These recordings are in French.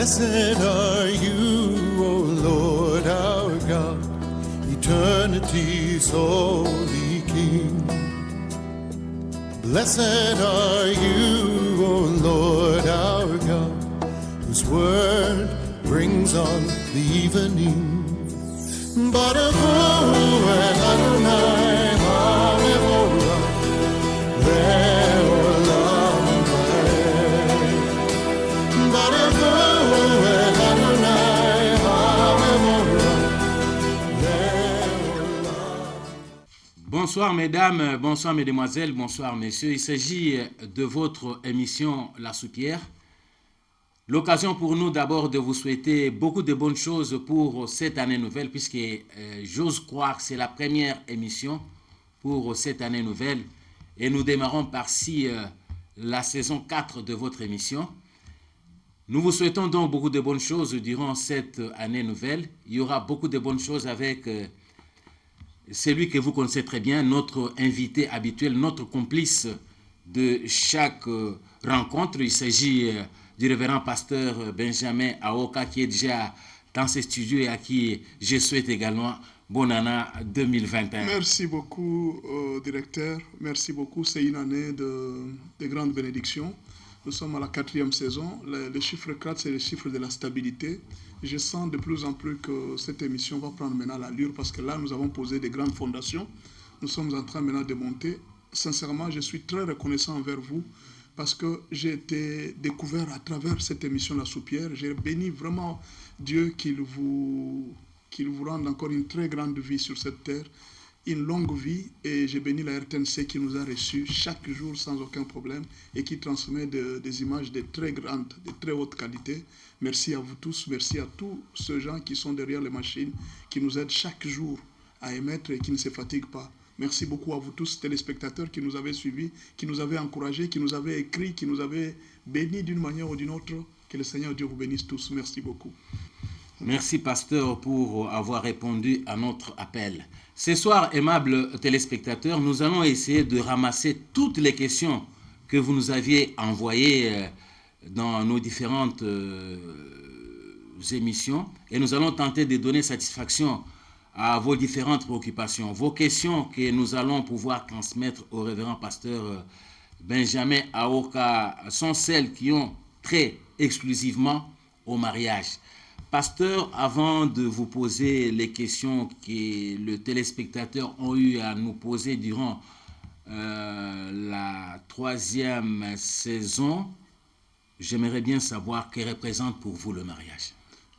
Blessed are you, O Lord our God, eternity's holy King. Blessed are you, O Lord our God, whose word brings on the evening. Baruch hu et Adonai ha'mevorach le'olam va'ed. Baruch hu et Adonai ha'mevorach le'olam. Bonsoir mesdames, bonsoir mesdemoiselles, bonsoir messieurs. Il s'agit de votre émission La Soupière. L'occasion pour nous d'abord de vous souhaiter beaucoup de bonnes choses pour cette année nouvelle, puisque j'ose croire que c'est la première émission pour cette année nouvelle. Et nous démarrons par-ci la saison 4 de votre émission. Nous vous souhaitons donc beaucoup de bonnes choses durant cette année nouvelle. Il y aura beaucoup de bonnes choses avec celui que vous connaissez très bien, notre invité habituel, notre complice de chaque rencontre. Il s'agit du révérend pasteur Benjamin Aoka, qui est déjà dans ces studios et à qui je souhaite également bonne année 2021. Merci beaucoup, directeur. Merci beaucoup. C'est une année de grande bénédiction. Nous sommes à la 4e saison. Le chiffre 4, c'est le chiffre de la stabilité. Je sens de plus en plus que cette émission va prendre maintenant l'allure parce que là, nous avons posé des grandes fondations. Nous sommes en train maintenant de monter. Sincèrement, je suis très reconnaissant envers vous parce que j'ai été découvert à travers cette émission La Soupière. J'ai béni vraiment Dieu qu'il vous rende encore une très grande vie sur cette terre, une longue vie, et j'ai béni la RTNC qui nous a reçus chaque jour sans aucun problème et qui transmet des images de très grandes, de très haute qualité. Merci à vous tous, merci à tous ceux gens qui sont derrière les machines, qui nous aident chaque jour à émettre et qui ne se fatiguent pas. Merci beaucoup à vous tous, téléspectateurs qui nous avez suivis, qui nous avez encouragés, qui nous avez écrit, qui nous avez bénis d'une manière ou d'une autre. Que le Seigneur Dieu vous bénisse tous. Merci beaucoup. Merci, pasteur, pour avoir répondu à notre appel. Ce soir, aimables téléspectateurs, nous allons essayer de ramasser toutes les questions que vous nous aviez envoyées dans nos différentes émissions et nous allons tenter de donner satisfaction à vos différentes préoccupations. Vos questions que nous allons pouvoir transmettre au révérend pasteur Benjamin Aoka sont celles qui ont trait exclusivement au mariage. Pasteur, avant de vous poser les questions que les téléspectateurs ont eu à nous poser durant la 3e saison, j'aimerais bien savoir que représente pour vous le mariage.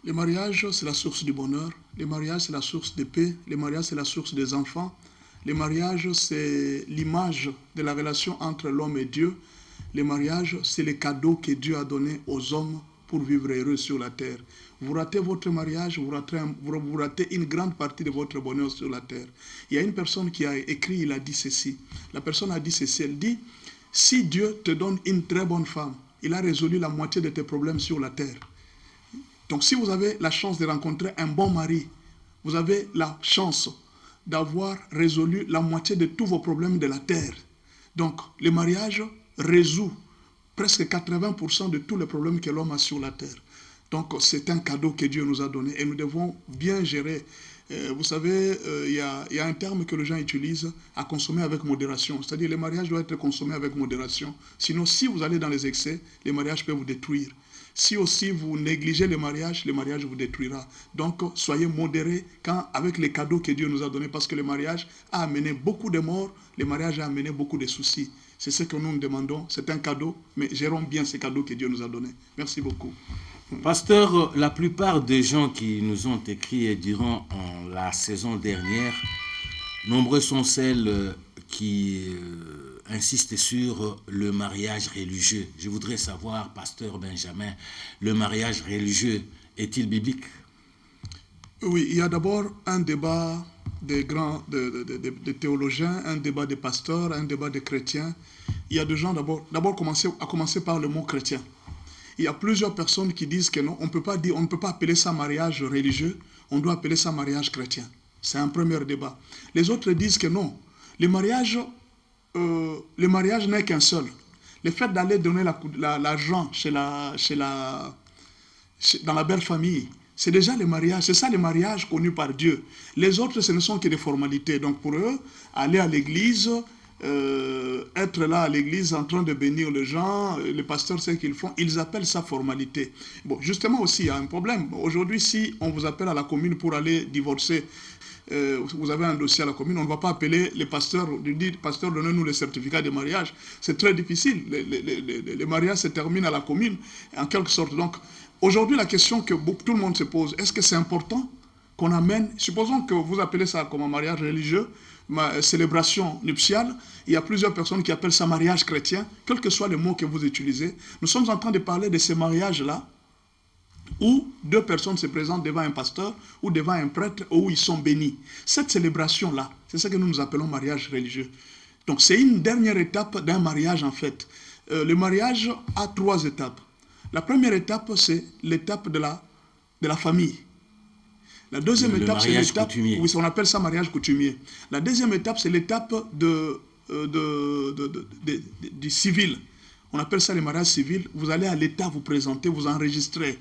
Le mariage, c'est la source du bonheur. Le mariage, c'est la source de paix. Le mariage, c'est la source des enfants. Le mariage, c'est l'image de la relation entre l'homme et Dieu. Le mariage, c'est le cadeau que Dieu a donné aux hommes pour vivre heureux sur la terre. Vous ratez votre mariage, vous ratez une grande partie de votre bonheur sur la terre. Il y a une personne qui a écrit, il a dit ceci. La personne a dit ceci, elle dit, si Dieu te donne une très bonne femme, il a résolu la moitié de tes problèmes sur la terre. Donc si vous avez la chance de rencontrer un bon mari, vous avez la chance d'avoir résolu la moitié de tous vos problèmes de la terre. Donc le mariage résout presque 80% de tous les problèmes que l'homme a sur la terre. Donc c'est un cadeau que Dieu nous a donné et nous devons bien gérer. Vous savez, il y a un terme que les gens utilisent, à consommer avec modération. C'est-à-dire le mariage doit être consommé avec modération. Sinon, si vous allez dans les excès, le mariage peut vous détruire. Si aussi vous négligez le mariage vous détruira. Donc, soyez modérés avec les cadeaux que Dieu nous a donnés, parce que le mariage a amené beaucoup de morts, le mariage a amené beaucoup de soucis. C'est ce que nous demandons, c'est un cadeau, mais gérons bien ces cadeaux que Dieu nous a donnés. Merci beaucoup. Pasteur, la plupart des gens qui nous ont écrit durant la saison dernière, nombreux sont celles qui insiste sur le mariage religieux. Je voudrais savoir, pasteur Benjamin, le mariage religieux est-il biblique? Oui, il y a d'abord un débat des grands de théologiens, un débat des pasteurs, un débat des chrétiens. Il y a des gens d'abord à commencer par le mot chrétien. Il y a plusieurs personnes qui disent que non, on ne peut pas appeler ça mariage religieux, on doit appeler ça mariage chrétien. C'est un premier débat. Les autres disent que non, le mariage n'est qu'un seul. Le fait d'aller donner l'argent chez dans la belle famille. C'est déjà le mariage, c'est ça le mariage connu par Dieu. Les autres, ce ne sont que des formalités. Donc pour eux, aller à l'église, être là à l'église en train de bénir les gens, les pasteurs, ce qu'ils font, ils appellent ça formalité. Bon, justement aussi, il y a un problème. Aujourd'hui, si on vous appelle à la commune pour aller divorcer, vous avez un dossier à la commune, on ne va pas appeler les pasteurs, dire pasteur, donnez-nous le certificat de mariage. C'est très difficile. Les mariages se terminent à la commune, en quelque sorte. Donc, aujourd'hui, la question que tout le monde se pose, est-ce que c'est important qu'on amène, supposons que vous appelez ça comme un mariage religieux, célébration nuptiale, il y a plusieurs personnes qui appellent ça mariage chrétien, quel que soit le mot que vous utilisez. Nous sommes en train de parler de ces mariages-là, où deux personnes se présentent devant un pasteur ou devant un prêtre, où ils sont bénis. Cette célébration-là, c'est ce que nous appelons mariage religieux. Donc c'est une dernière étape d'un mariage en fait. Le mariage a 3 étapes. La première étape, c'est l'étape de la famille. La deuxième étape, c'est l'étape, oui, on appelle ça mariage coutumier. La deuxième étape, c'est l'étape du civil. On appelle ça le mariage civil. Vous allez à l'État vous présenter, vous enregistrer.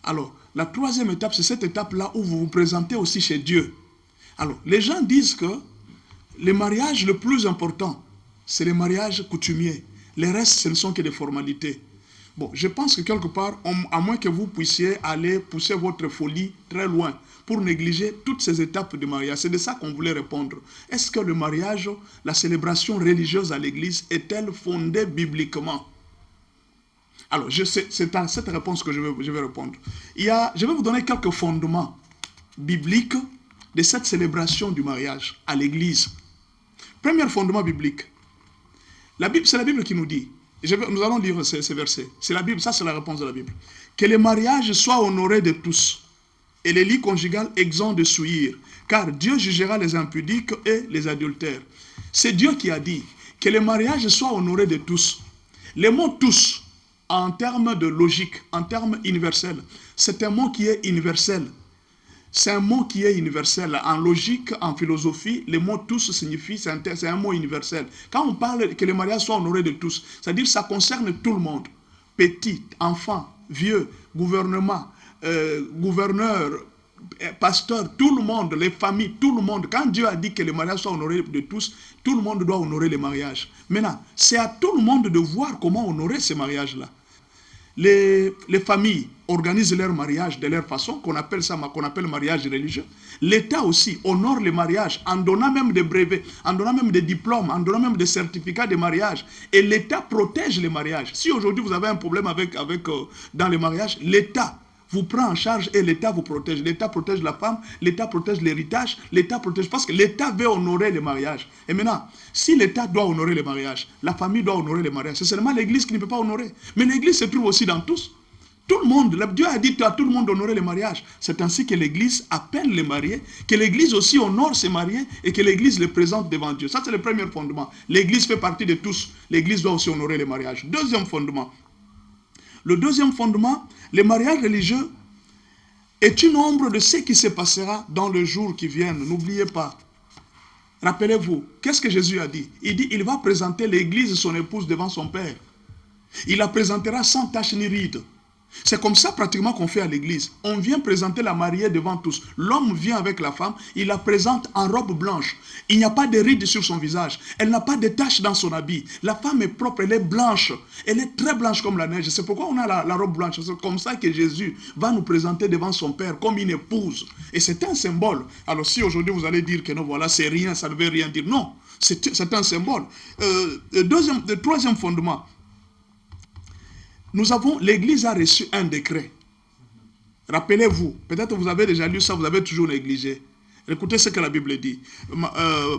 Alors, la troisième étape, c'est cette étape-là où vous vous présentez aussi chez Dieu. Alors, les gens disent que le mariage le plus important, c'est le mariage coutumier. Les restes, ce ne sont que des formalités. Bon, je pense que quelque part, à moins que vous puissiez aller pousser votre folie très loin pour négliger toutes ces étapes du mariage. C'est de ça qu'on voulait répondre. Est-ce que le mariage, la célébration religieuse à l'église, est-elle fondée bibliquement? Alors, c'est à cette réponse que je vais répondre. Je vais vous donner quelques fondements bibliques de cette célébration du mariage à l'église. Premier fondement biblique. C'est la Bible qui nous dit, nous allons lire ces versets. C'est la Bible, ça c'est la réponse de la Bible. Que les mariages soient honorés de tous et les lits conjugaux exempts de souillure, car Dieu jugera les impudiques et les adultères. C'est Dieu qui a dit que les mariages soient honorés de tous. Le mot tous, en termes de logique, en termes universels, c'est un mot qui est universel. C'est un mot qui est universel. En logique, en philosophie, le mot tous signifie, c'est un mot universel. Quand on parle que les mariages soient honorés de tous, c'est-à-dire que ça concerne tout le monde. Petit, enfant, vieux, gouvernement, gouverneur, pasteur, tout le monde, les familles, tout le monde. Quand Dieu a dit que les mariages soient honorés de tous, tout le monde doit honorer les mariages. Maintenant, c'est à tout le monde de voir comment honorer ces mariages-là. Les familles organisent leur mariage de leur façon, qu'on appelle mariage religieux. L'État aussi honore les mariages en donnant même des brevets, en donnant même des diplômes, en donnant même des certificats de mariage. Et l'État protège les mariages. Si aujourd'hui vous avez un problème dans les mariages, l'État vous prend en charge et l'État vous protège. L'État protège la femme, l'État protège l'héritage, l'État protège, parce que l'État veut honorer les mariages. Et maintenant, si l'État doit honorer les mariages, la famille doit honorer les mariages, c'est seulement l'Église qui ne peut pas honorer. Mais l'Église se trouve aussi dans tous. Tout le monde, Dieu a dit à tout le monde d'honorer les mariages. C'est ainsi que l'Église appelle les mariés, que l'Église aussi honore ses mariés et que l'Église les présente devant Dieu. Ça, c'est le premier fondement. L'Église fait partie de tous. L'Église doit aussi honorer les mariages. Deuxième fondement. Le deuxième fondement, les mariages religieux est une ombre de ce qui se passera dans le jour qui vient. N'oubliez pas. Rappelez-vous, qu'est-ce que Jésus a dit? Il dit, il va présenter l'Église, son épouse, devant son Père. Il la présentera sans tache ni ride. C'est comme ça pratiquement qu'on fait à l'église. On vient présenter la mariée devant tous. L'homme vient avec la femme, il la présente en robe blanche. Il n'y a pas de rides sur son visage. Elle n'a pas de taches dans son habit. La femme est propre, elle est blanche. Elle est très blanche comme la neige. C'est pourquoi on a la robe blanche. C'est comme ça que Jésus va nous présenter devant son Père comme une épouse. Et c'est un symbole. Alors si aujourd'hui vous allez dire que non, voilà, c'est rien, ça ne veut rien dire. Non, c'est un symbole. Troisième fondement. L'Église a reçu un décret. Rappelez-vous, peut-être vous avez déjà lu ça, vous avez toujours négligé. Écoutez ce que la Bible dit.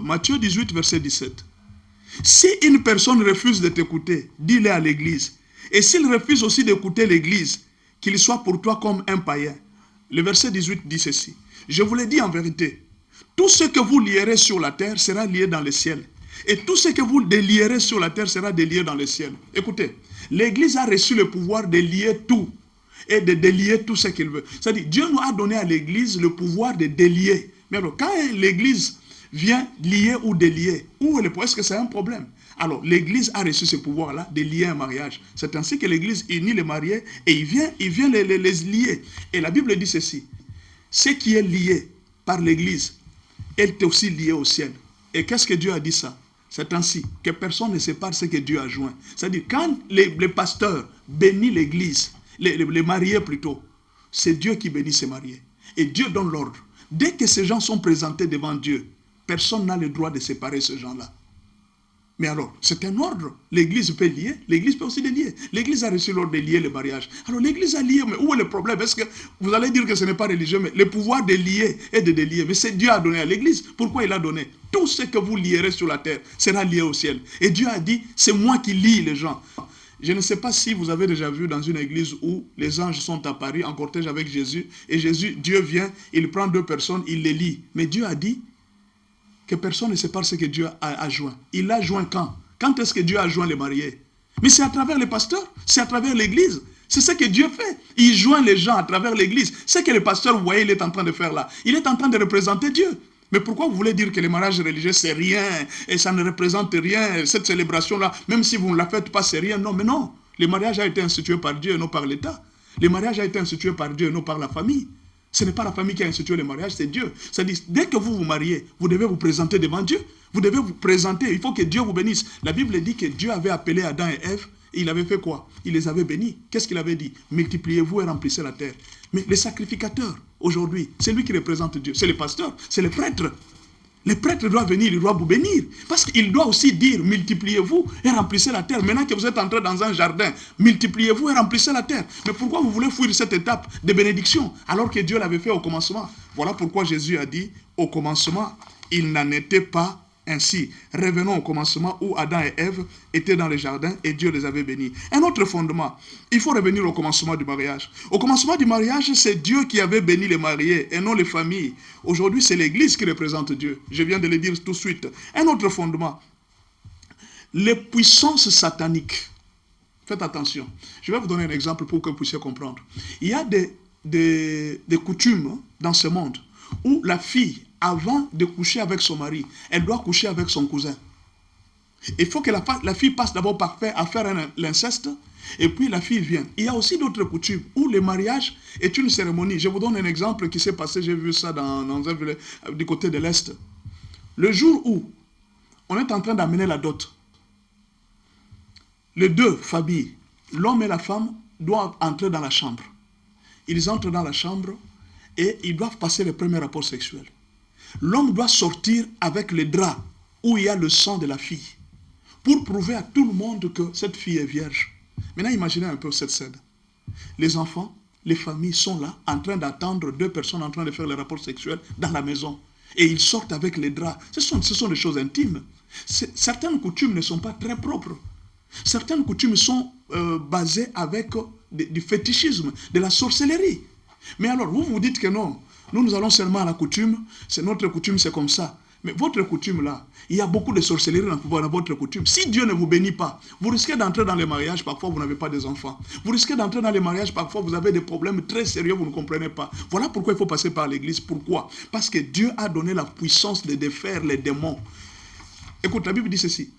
Matthieu 18, verset 17. Si une personne refuse de t'écouter, dis-le à l'Église. Et s'il refuse aussi d'écouter l'Église, qu'il soit pour toi comme un païen. Le verset 18 dit ceci. Je vous l'ai dit en vérité. Tout ce que vous lierez sur la terre sera lié dans le ciel. Et tout ce que vous délierez sur la terre sera délié dans le ciel. Écoutez, l'Église a reçu le pouvoir de lier tout et de délier tout ce qu'il veut. C'est-à-dire, Dieu nous a donné à l'Église le pouvoir de délier. Mais alors, quand l'Église vient lier ou délier. Où est le problème? Est-ce que c'est un problème? Alors, l'Église a reçu ce pouvoir-là de lier un mariage. C'est ainsi que l'Église unit les mariés et il vient les lier. Et la Bible dit ceci. Ce qui est lié par l'Église est aussi lié au ciel. Et qu'est-ce que Dieu a dit ça? C'est ainsi que personne ne sépare ce que Dieu a joint. C'est-à-dire, quand les pasteurs bénissent l'Église, les mariés plutôt, c'est Dieu qui bénit ces mariés. Et Dieu donne l'ordre. Dès que ces gens sont présentés devant Dieu, personne n'a le droit de séparer ces gens-là. Mais alors, c'est un ordre. L'Église peut lier, l'Église peut aussi les lier. L'Église a reçu l'ordre de lier le mariage. Alors l'Église a lié, mais où est le problème? Est-ce que vous allez dire que ce n'est pas religieux, mais le pouvoir de lier et de délier, mais c'est Dieu a donné à l'Église. Pourquoi il a donné? Tout ce que vous lierez sur la terre sera lié au ciel. Et Dieu a dit, c'est moi qui lie les gens. Je ne sais pas si vous avez déjà vu dans une église où les anges sont apparus en cortège avec Jésus, et Dieu vient, il prend 2 personnes, il les lie. Mais Dieu a dit que personne ne sépare ce que Dieu a joint. Il l'a joint quand? Quand est-ce que Dieu a joint les mariés? Mais c'est à travers les pasteurs, c'est à travers l'église. C'est ce que Dieu fait. Il joint les gens à travers l'église. Ce que le pasteur, vous voyez, il est en train de faire là. Il est en train de représenter Dieu. Mais pourquoi vous voulez dire que les mariages religieux, c'est rien, et ça ne représente rien, cette célébration-là, même si vous ne la faites pas, c'est rien? Non, mais non. Le mariage a été institué par Dieu et non par l'État. Le mariage a été institué par Dieu et non par la famille. Ce n'est pas la famille qui a institué le mariage, c'est Dieu. C'est-à-dire, dès que vous vous mariez, vous devez vous présenter devant Dieu. Vous devez vous présenter, il faut que Dieu vous bénisse. La Bible dit que Dieu avait appelé Adam et Ève, et il avait fait quoi? Il les avait bénis. Qu'est-ce qu'il avait dit? Multipliez-vous et remplissez la terre. Mais les sacrificateurs, aujourd'hui, c'est lui qui représente Dieu. C'est le pasteur, c'est le prêtre. Le prêtre doit venir, il doit vous bénir. Parce qu'il doit aussi dire, multipliez-vous et remplissez la terre. Maintenant que vous êtes entré dans un jardin, multipliez-vous et remplissez la terre. Mais pourquoi vous voulez fuir cette étape de bénédiction alors que Dieu l'avait fait au commencement? Voilà pourquoi Jésus a dit, au commencement, il n'en était pas ainsi. Revenons au commencement où Adam et Ève étaient dans le jardin et Dieu les avait bénis. Un autre fondement, il faut revenir au commencement du mariage. Au commencement du mariage, c'est Dieu qui avait béni les mariés et non les familles. Aujourd'hui, c'est l'Église qui représente Dieu. Je viens de le dire tout de suite. Un autre fondement, les puissances sataniques. Faites attention. Je vais vous donner un exemple pour que vous puissiez comprendre. Il y a des coutumes dans ce monde où la fille, avant de coucher avec son mari, elle doit coucher avec son cousin. Il faut que la fille passe d'abord par faire l'inceste, et puis la fille vient. Il y a aussi d'autres coutumes où le mariage est une cérémonie. Je vous donne un exemple qui s'est passé, j'ai vu ça du côté de l'Est. Le jour où on est en train d'amener la dot, les deux familles, l'homme et la femme, doivent entrer dans la chambre. Ils entrent dans la chambre et ils doivent passer le premier rapport sexuel. L'homme doit sortir avec le drap où il y a le sang de la fille pour prouver à tout le monde que cette fille est vierge. Maintenant, imaginez un peu cette scène. Les enfants, les familles sont là en train d'attendre 2 personnes en train de faire le rapport sexuel dans la maison. Et ils sortent avec les draps. Ce sont des choses intimes. Certaines coutumes ne sont pas très propres. Certaines coutumes sont basées avec du fétichisme, de la sorcellerie. Mais alors, vous vous dites que non, nous allons seulement à la coutume, notre coutume c'est comme ça. Mais votre coutume là, il y a beaucoup de sorcellerie dans votre coutume. Si Dieu ne vous bénit pas, vous risquez d'entrer dans les mariages, parfois vous n'avez pas des enfants. Vous risquez d'entrer dans les mariages, parfois vous avez des problèmes très sérieux, vous ne comprenez pas. Voilà pourquoi il faut passer par l'église. Pourquoi? Parce que Dieu a donné la puissance de défaire les démons. Écoute, la Bible dit ceci.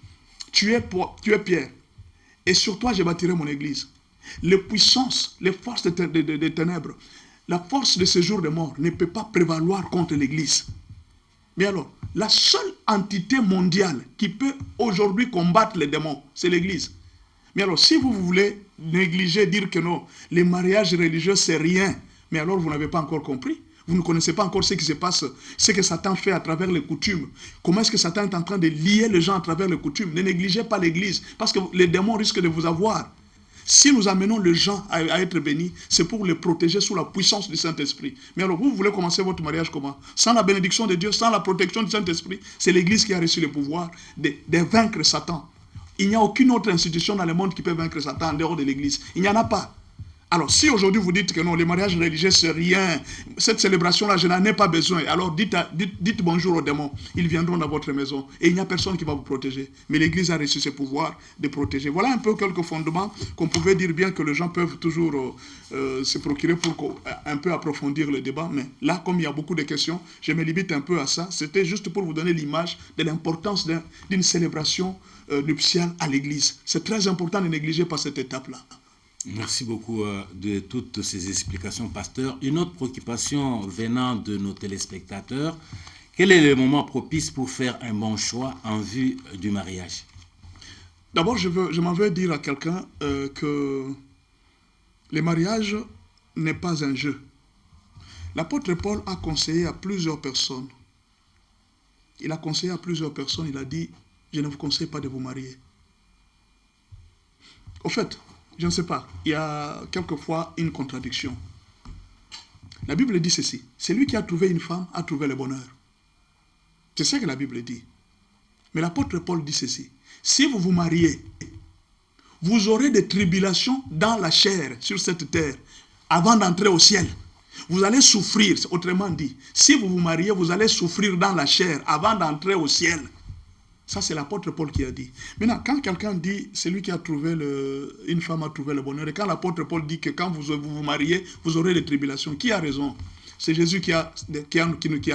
Tu es Pierre, et sur toi je bâtirai mon église. Les puissances, les forces des ténèbres, la force de ce jour de mort ne peut pas prévaloir contre l'église. Mais alors, la seule entité mondiale qui peut aujourd'hui combattre les démons, c'est l'église. Mais alors, si vous voulez négliger, dire que non, les mariages religieux, c'est rien, mais alors vous n'avez pas encore compris. Vous ne connaissez pas encore ce qui se passe, ce que Satan fait à travers les coutumes. Comment est-ce que Satan est en train de lier les gens à travers les coutumes? Ne négligez pas l'église, parce que les démons risquent de vous avoir. Si nous amenons les gens à être bénis, c'est pour les protéger sous la puissance du Saint-Esprit. Mais alors, vous voulez commencer votre mariage comment? Sans la bénédiction de Dieu, sans la protection du Saint-Esprit. C'est l'Église qui a reçu le pouvoir de vaincre Satan. Il n'y a aucune autre institution dans le monde qui peut vaincre Satan en dehors de l'Église. Il n'y en a pas. Alors, si aujourd'hui vous dites que non, les mariages religieux, c'est rien, cette célébration-là, je n'en ai pas besoin, alors dites bonjour aux démons, ils viendront dans votre maison et il n'y a personne qui va vous protéger. Mais l'Église a reçu ce pouvoir de protéger. Voilà un peu quelques fondements qu'on pouvait dire bien que les gens peuvent toujours se procurer pour un peu approfondir le débat. Mais là, comme il y a beaucoup de questions, je me limite un peu à ça. C'était juste pour vous donner l'image de l'importance d'une célébration nuptiale à l'Église. C'est très important de négliger pas cette étape-là. Merci beaucoup de toutes ces explications, pasteur. Une autre préoccupation venant de nos téléspectateurs, quel est le moment propice pour faire un bon choix en vue du mariage? D'abord, je m'en veux dire à quelqu'un que le mariage n'est pas un jeu. L'apôtre Paul a conseillé à plusieurs personnes. Il a conseillé à plusieurs personnes, il a dit, je ne vous conseille pas de vous marier. Au fait, je ne sais pas, il y a quelquefois une contradiction. La Bible dit ceci, celui qui a trouvé une femme a trouvé le bonheur. C'est ça que la Bible dit. Mais l'apôtre Paul dit ceci, si vous vous mariez, vous aurez des tribulations dans la chair, sur cette terre, avant d'entrer au ciel. Vous allez souffrir, autrement dit, si vous vous mariez, vous allez souffrir dans la chair avant d'entrer au ciel. Ça, c'est l'apôtre Paul qui a dit. Maintenant, quand quelqu'un dit, celui qui a trouvé une femme a trouvé le bonheur, et quand l'apôtre Paul dit que quand vous vous mariez, vous aurez des tribulations, qui a raison? C'est Jésus qui a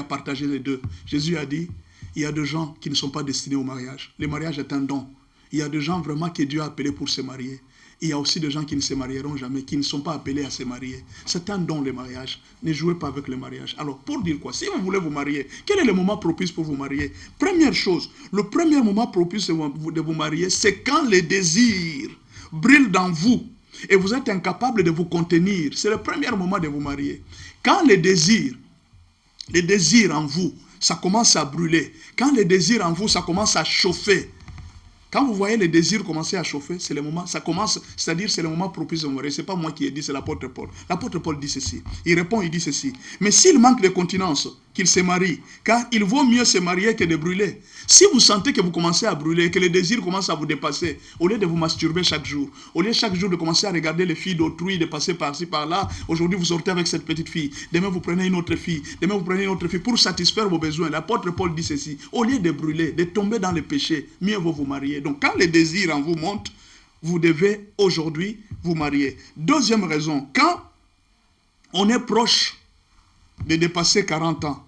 partagé les deux. Jésus a dit, il y a des gens qui ne sont pas destinés au mariage. Le mariage est un don. Il y a des gens vraiment que Dieu a appelés pour se marier. Il y a aussi des gens qui ne se marieront jamais, qui ne sont pas appelés à se marier. C'est un don, le mariage. Ne jouez pas avec le mariage. Alors, pour dire quoi? Si vous voulez vous marier, quel est le moment propice pour vous marier? Première chose, le premier moment propice de vous marier, c'est quand les désirs brûlent dans vous et vous êtes incapable de vous contenir. C'est le premier moment de vous marier. Quand les désirs en vous, ça commence à brûler. Quand les désirs en vous, ça commence à chauffer. Quand vous voyez les désirs commencer à chauffer, c'est le moment, ça commence, c'est-à-dire c'est le moment propice de vous marier. Ce n'est pas moi qui ai dit, c'est l'apôtre Paul. L'apôtre Paul dit ceci. Il répond, il dit ceci. Mais s'il manque de continence, qu'il se marie, car il vaut mieux se marier que de brûler. Si vous sentez que vous commencez à brûler, que les désirs commencent à vous dépasser, au lieu de vous masturber chaque jour, au lieu chaque jour de commencer à regarder les filles d'autrui, de passer par-ci, par-là, aujourd'hui vous sortez avec cette petite fille, demain vous prenez une autre fille, demain vous prenez une autre fille pour satisfaire vos besoins. L'apôtre Paul dit ceci. Au lieu de brûler, de tomber dans le péché, mieux vaut vous marier. Donc quand les désirs en vous montent, vous devez aujourd'hui vous marier. Deuxième raison, quand on est proche de dépasser 40 ans,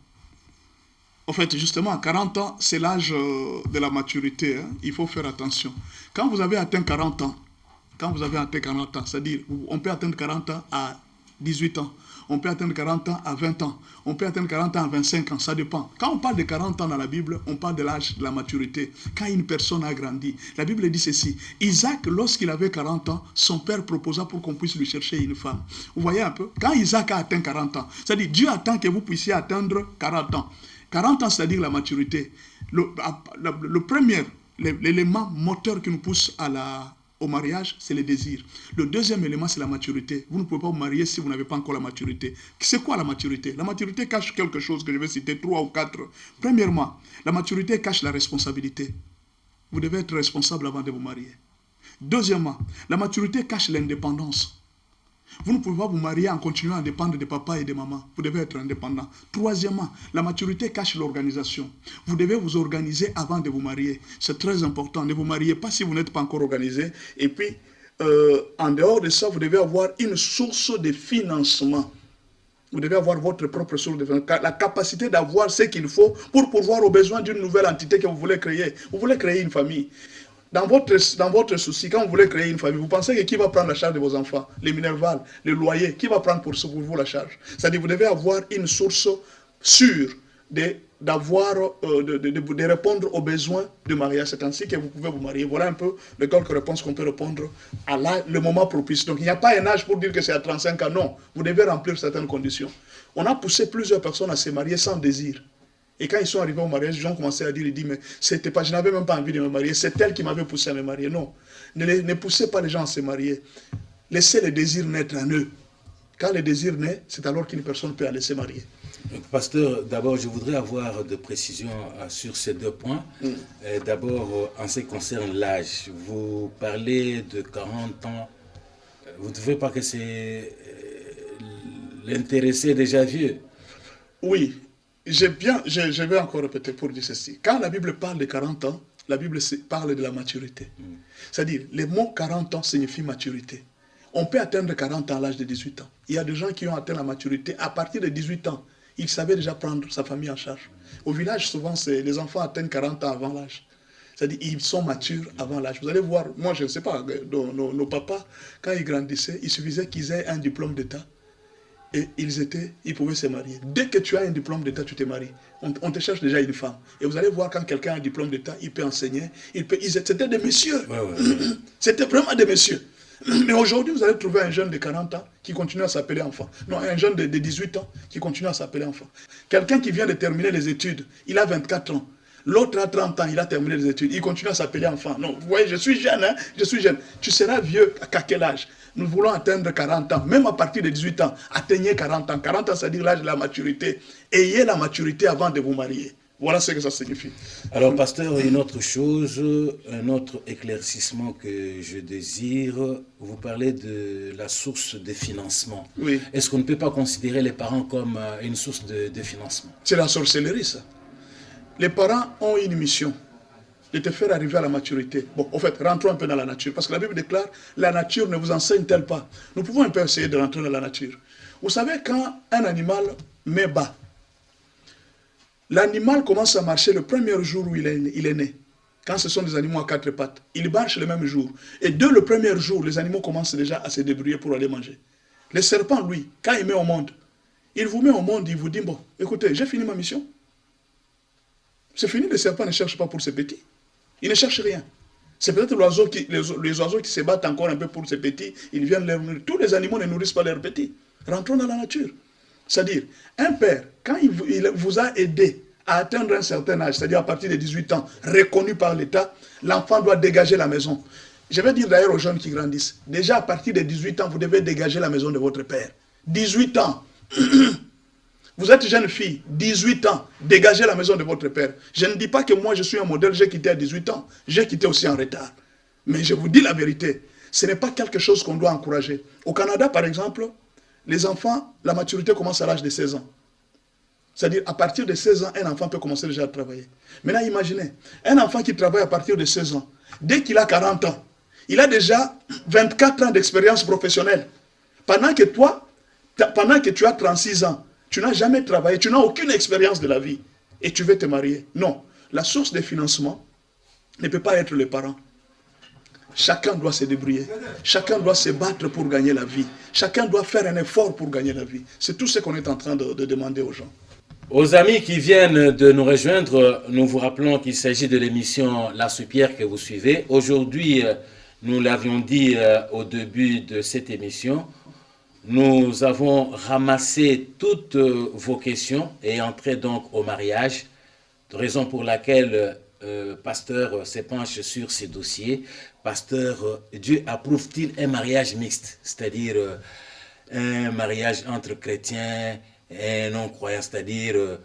en fait, justement, 40 ans, c'est l'âge de la maturité. Hein. Il faut faire attention. Quand vous avez atteint 40 ans, c'est-à-dire, on peut atteindre 40 ans à 18 ans, on peut atteindre 40 ans à 20 ans, on peut atteindre 40 ans à 25 ans, ça dépend. Quand on parle de 40 ans dans la Bible, on parle de l'âge de la maturité. Quand une personne a grandi, la Bible dit ceci. Isaac, lorsqu'il avait 40 ans, son père proposa pour qu'on puisse lui chercher une femme. Vous voyez un peu? Quand Isaac a atteint 40 ans, c'est-à-dire Dieu attend que vous puissiez atteindre 40 ans. 40 ans, c'est-à-dire la maturité. Le premier, l'élément moteur qui nous pousse au mariage, c'est le désir. Le deuxième élément, c'est la maturité. Vous ne pouvez pas vous marier si vous n'avez pas encore la maturité. C'est quoi la maturité? La maturité cache quelque chose que je vais citer, 3 ou 4. Premièrement, la maturité cache la responsabilité. Vous devez être responsable avant de vous marier. Deuxièmement, la maturité cache l'indépendance. Vous ne pouvez pas vous marier en continuant à dépendre de papa et de maman. Vous devez être indépendant. Troisièmement, la maturité cache l'organisation. Vous devez vous organiser avant de vous marier. C'est très important. Ne vous mariez pas si vous n'êtes pas encore organisé. Et puis, en dehors de ça, vous devez avoir une source de financement. Vous devez avoir votre propre source de financement. La capacité d'avoir ce qu'il faut pour pourvoir aux besoins d'une nouvelle entité que vous voulez créer. Vous voulez créer une famille. Dans votre souci, quand vous voulez créer une famille, vous pensez que qui va prendre la charge de vos enfants? Les minervales, le loyer, qui va prendre pour vous la charge? C'est-à-dire que vous devez avoir une source sûre de répondre aux besoins du mariage. C'est ainsi que vous pouvez vous marier. Voilà un peu les quelques réponses qu'on peut répondre à le moment propice. Donc il n'y a pas un âge pour dire que c'est à 35 ans. Non, vous devez remplir certaines conditions. On a poussé plusieurs personnes à se marier sans désir. Et quand ils sont arrivés au mariage, les gens commençaient à dire, ils disent, mais c'était pas, je n'avais même pas envie de me marier, c'est elle qui m'avait poussé à me marier. Non, ne poussez pas les gens à se marier. Laissez le désir naître en eux. Quand le désir naît, c'est alors qu'une personne peut aller se marier. Pasteur, d'abord, je voudrais avoir de précisions sur ces deux points. D'abord, en ce qui concerne l'âge, vous parlez de 40 ans, vous ne trouvez pas que c'est l'intéressé déjà vieux? Oui, je vais encore répéter pour dire ceci. Quand la Bible parle de 40 ans, la Bible parle de la maturité. C'est-à-dire, le mot 40 ans signifie maturité. On peut atteindre 40 ans à l'âge de 18 ans. Il y a des gens qui ont atteint la maturité à partir de 18 ans. Ils savaient déjà prendre sa famille en charge. Au village, souvent, les enfants atteignent 40 ans avant l'âge. C'est-à-dire ils sont matures avant l'âge. Vous allez voir, moi je ne sais pas, nos papas, quand ils grandissaient, il suffisait qu'ils aient un diplôme d'État et ils pouvaient se marier. Dès que tu as un diplôme d'État, tu te maries. On te cherche déjà une femme. Et vous allez voir, quand quelqu'un a un diplôme d'État, il peut enseigner. C'était des messieurs. C'était vraiment des messieurs. Mais aujourd'hui, vous allez trouver un jeune de 40 ans qui continue à s'appeler enfant. Non, un jeune de 18 ans qui continue à s'appeler enfant. Quelqu'un qui vient de terminer les études, il a 24 ans. L'autre a 30 ans, il a terminé les études, il continue à s'appeler enfant. Non, vous voyez, je suis jeune, hein, je suis jeune. Tu seras vieux à quel âge? Nous voulons atteindre 40 ans, même à partir de 18 ans. Atteignez 40 ans. 40 ans, c'est-à-dire l'âge de la maturité. Ayez la maturité avant de vous marier. Voilà ce que ça signifie. Alors, pasteur, une autre chose, un autre éclaircissement que je désire, vous parlez de la source de financement. Oui. Est-ce qu'on ne peut pas considérer les parents comme une source de financement? C'est la sorcellerie, ça. Les parents ont une mission de te faire arriver à la maturité. Bon, en fait, rentrons un peu dans la nature, parce que la Bible déclare, la nature ne vous enseigne-t-elle pas? Nous pouvons un peu essayer de rentrer dans la nature. Vous savez, quand un animal met bas, l'animal commence à marcher le premier jour où il est né. Quand ce sont des animaux à quatre pattes, ils marchent le même jour. Et dès le premier jour, les animaux commencent déjà à se débrouiller pour aller manger. Le serpent, lui, quand il met au monde, il vous met au monde, il vous dit, bon, écoutez, j'ai fini ma mission. C'est fini, le serpent ne cherche pas pour ses petits. Il ne cherche rien. C'est peut-être les oiseaux qui se battent encore un peu pour ses petits, ils viennent leur nourrir. Tous les animaux ne nourrissent pas leurs petits. Rentrons dans la nature. C'est-à-dire, un père, quand il vous a aidé à atteindre un certain âge, c'est-à-dire à partir de 18 ans, reconnu par l'État, l'enfant doit dégager la maison. Je vais dire d'ailleurs aux jeunes qui grandissent, déjà à partir de 18 ans, vous devez dégager la maison de votre père. 18 ans. Vous êtes jeune fille, 18 ans, dégagez la maison de votre père. Je ne dis pas que moi je suis un modèle, j'ai quitté à 18 ans. J'ai quitté aussi en retard. Mais je vous dis la vérité, ce n'est pas quelque chose qu'on doit encourager. Au Canada, par exemple, les enfants, la maturité commence à l'âge de 16 ans. C'est-à-dire, à partir de 16 ans, un enfant peut commencer déjà à travailler. Maintenant, imaginez, un enfant qui travaille à partir de 16 ans, dès qu'il a 40 ans, il a déjà 24 ans d'expérience professionnelle. Pendant que toi, pendant que tu as 36 ans, tu n'as jamais travaillé, tu n'as aucune expérience de la vie et tu veux te marier. Non, la source de financement ne peut pas être les parents. Chacun doit se débrouiller. Chacun doit se battre pour gagner la vie. Chacun doit faire un effort pour gagner la vie. C'est tout ce qu'on est en train de demander aux gens. Aux amis qui viennent de nous rejoindre, nous vous rappelons qu'il s'agit de l'émission La Soupière que vous suivez. Aujourd'hui, nous l'avions dit au début de cette émission, nous avons ramassé toutes vos questions et entré donc au mariage, raison pour laquelle Pasteur se penche sur ces dossiers. Pasteur, Dieu approuve-t-il un mariage mixte, c'est-à-dire un mariage entre chrétiens et un non-croyant, c'est-à-dire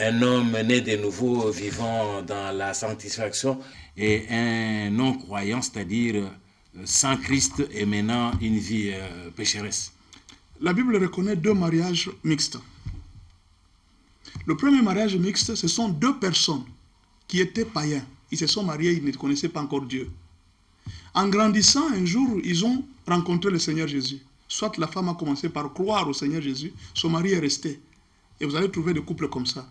un homme né de nouveau vivant dans la sanctification et un non-croyant, c'est-à-dire sans Christ et menant une vie pécheresse? La Bible reconnaît deux mariages mixtes. Le premier mariage mixte, ce sont deux personnes qui étaient païens. Ils se sont mariés, ils ne connaissaient pas encore Dieu. En grandissant, un jour, ils ont rencontré le Seigneur Jésus. Soit la femme a commencé par croire au Seigneur Jésus, son mari est resté. Et vous allez trouver des couples comme ça.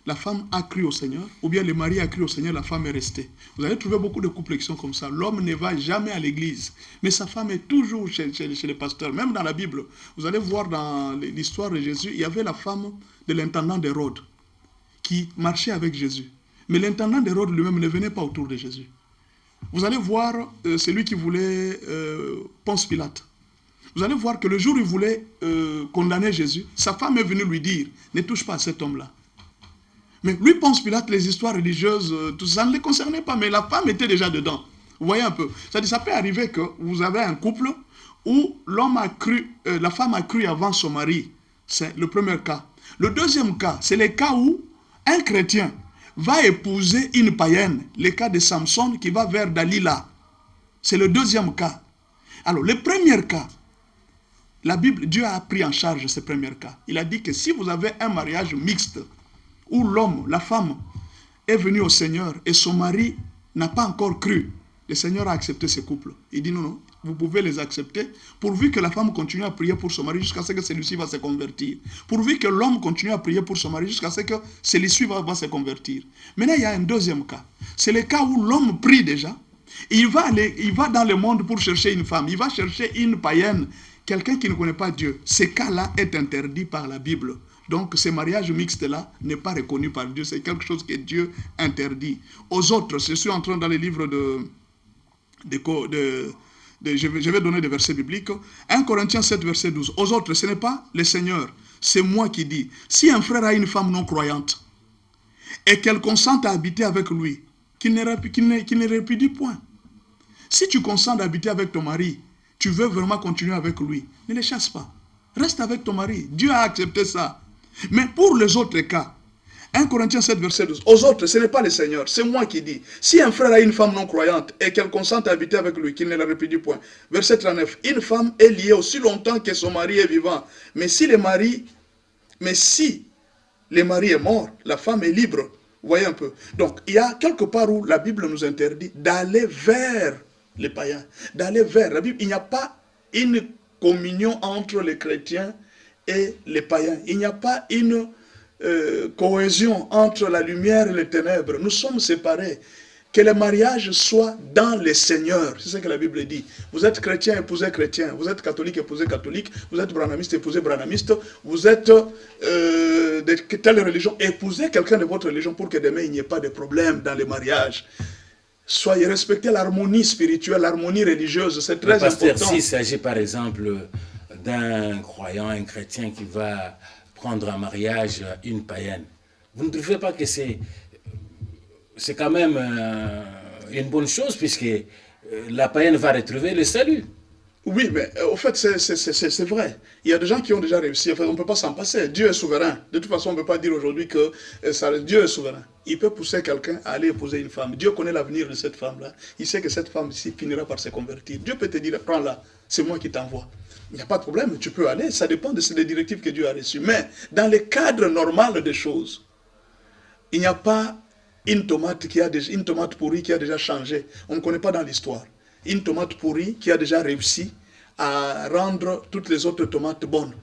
La femme a cru au Seigneur, ou bien le mari a cru au Seigneur, la femme est restée. Vous allez trouver beaucoup de couples qui sont comme ça. L'homme ne va jamais à l'église, mais sa femme est toujours chez les pasteurs. Même dans la Bible, vous allez voir dans l'histoire de Jésus, il y avait la femme de l'intendant d'Hérode qui marchait avec Jésus. Mais l'intendant d'Hérode lui-même ne venait pas autour de Jésus. Vous allez voir celui qui voulait Ponce Pilate. Vous allez voir que le jour où il voulait condamner Jésus, sa femme est venue lui dire, ne touche pas à cet homme-là. Mais lui, Ponce Pilate, les histoires religieuses, tout ça ne les concernait pas, mais la femme était déjà dedans. Vous voyez un peu. C'est-à-dire, ça peut arriver que vous avez un couple où l'homme a cru, la femme a cru avant son mari. C'est le premier cas. Le deuxième cas, c'est le cas où un chrétien va épouser une païenne. Le cas de Samson qui va vers Dalila. C'est le deuxième cas. Alors, le premier cas, la Bible, Dieu a pris en charge ce premier cas. Il a dit que si vous avez un mariage mixte, où l'homme, la femme, est venu au Seigneur et son mari n'a pas encore cru, le Seigneur a accepté ce couple. Il dit non, non, vous pouvez les accepter, pourvu que la femme continue à prier pour son mari jusqu'à ce que celui-ci va se convertir. Pourvu que l'homme continue à prier pour son mari jusqu'à ce que celui-ci va se convertir. Maintenant, il y a un deuxième cas. C'est le cas où l'homme prie déjà. Il va dans le monde pour chercher une femme. Il va chercher une païenne, quelqu'un qui ne connaît pas Dieu. Ce cas-là est interdit par la Bible. Donc, ce mariage mixte-là n'est pas reconnu par Dieu. C'est quelque chose que Dieu interdit. Aux autres, je suis en train dans les livres je vais donner des versets bibliques. 1 Corinthiens 7, verset 12. Aux autres, ce n'est pas le Seigneur, c'est moi qui dis. Si un frère a une femme non croyante et qu'elle consente à habiter avec lui, qu'il ne répudie point. Si tu consens d'habiter avec ton mari, tu veux vraiment continuer avec lui, ne le chasse pas. Reste avec ton mari. Dieu a accepté ça. Mais pour les autres cas, 1 Corinthiens 7, verset 12. Aux autres, ce n'est pas le Seigneur, c'est moi qui dis. Si un frère a une femme non croyante et qu'elle consente à habiter avec lui, qu'il ne la répudie point. Verset 39. Une femme est liée aussi longtemps que son mari est vivant. Mais si le mari est mort, la femme est libre. Vous voyez un peu. Donc, il y a quelque part où la Bible nous interdit d'aller vers les païens. D'aller vers la Bible. Il n'y a pas une communion entre les chrétiens et les païens. Il n'y a pas une cohésion entre la lumière et les ténèbres. Nous sommes séparés. Que le mariage soit dans le Seigneur. C'est ce que la Bible dit. Vous êtes chrétien, épousez chrétien. Vous êtes catholique, épousez catholique. Vous êtes branhamiste, épousez branhamiste. Vous êtes de telle religion, épousez quelqu'un de votre religion pour que demain il n'y ait pas de problème dans les mariages. Soyez respectez l'harmonie spirituelle, l'harmonie religieuse. C'est très important. S'il s'agit par exemple d'un croyant, un chrétien qui va prendre en mariage une païenne, vous ne trouvez pas que c'est quand même une bonne chose puisque la païenne va retrouver le salut? Oui, mais au fait, c'est vrai. Il y a des gens qui ont déjà réussi. En fait, on ne peut pas s'en passer. Dieu est souverain. De toute façon, on ne peut pas dire aujourd'hui que Dieu est souverain. Il peut pousser quelqu'un à aller épouser une femme. Dieu connaît l'avenir de cette femme-là. Il sait que cette femme-ci finira par se convertir. Dieu peut te dire, prends-la, c'est moi qui t'envoie. Il n'y a pas de problème, tu peux aller. Ça dépend des directives que Dieu a reçues. Mais dans le cadre normal des choses, il n'y a pas une tomate pourrie qui a déjà changé. On ne connaît pas dans l'histoire. Une tomate pourrie qui a déjà réussi à rendre toutes les autres tomates bonnes.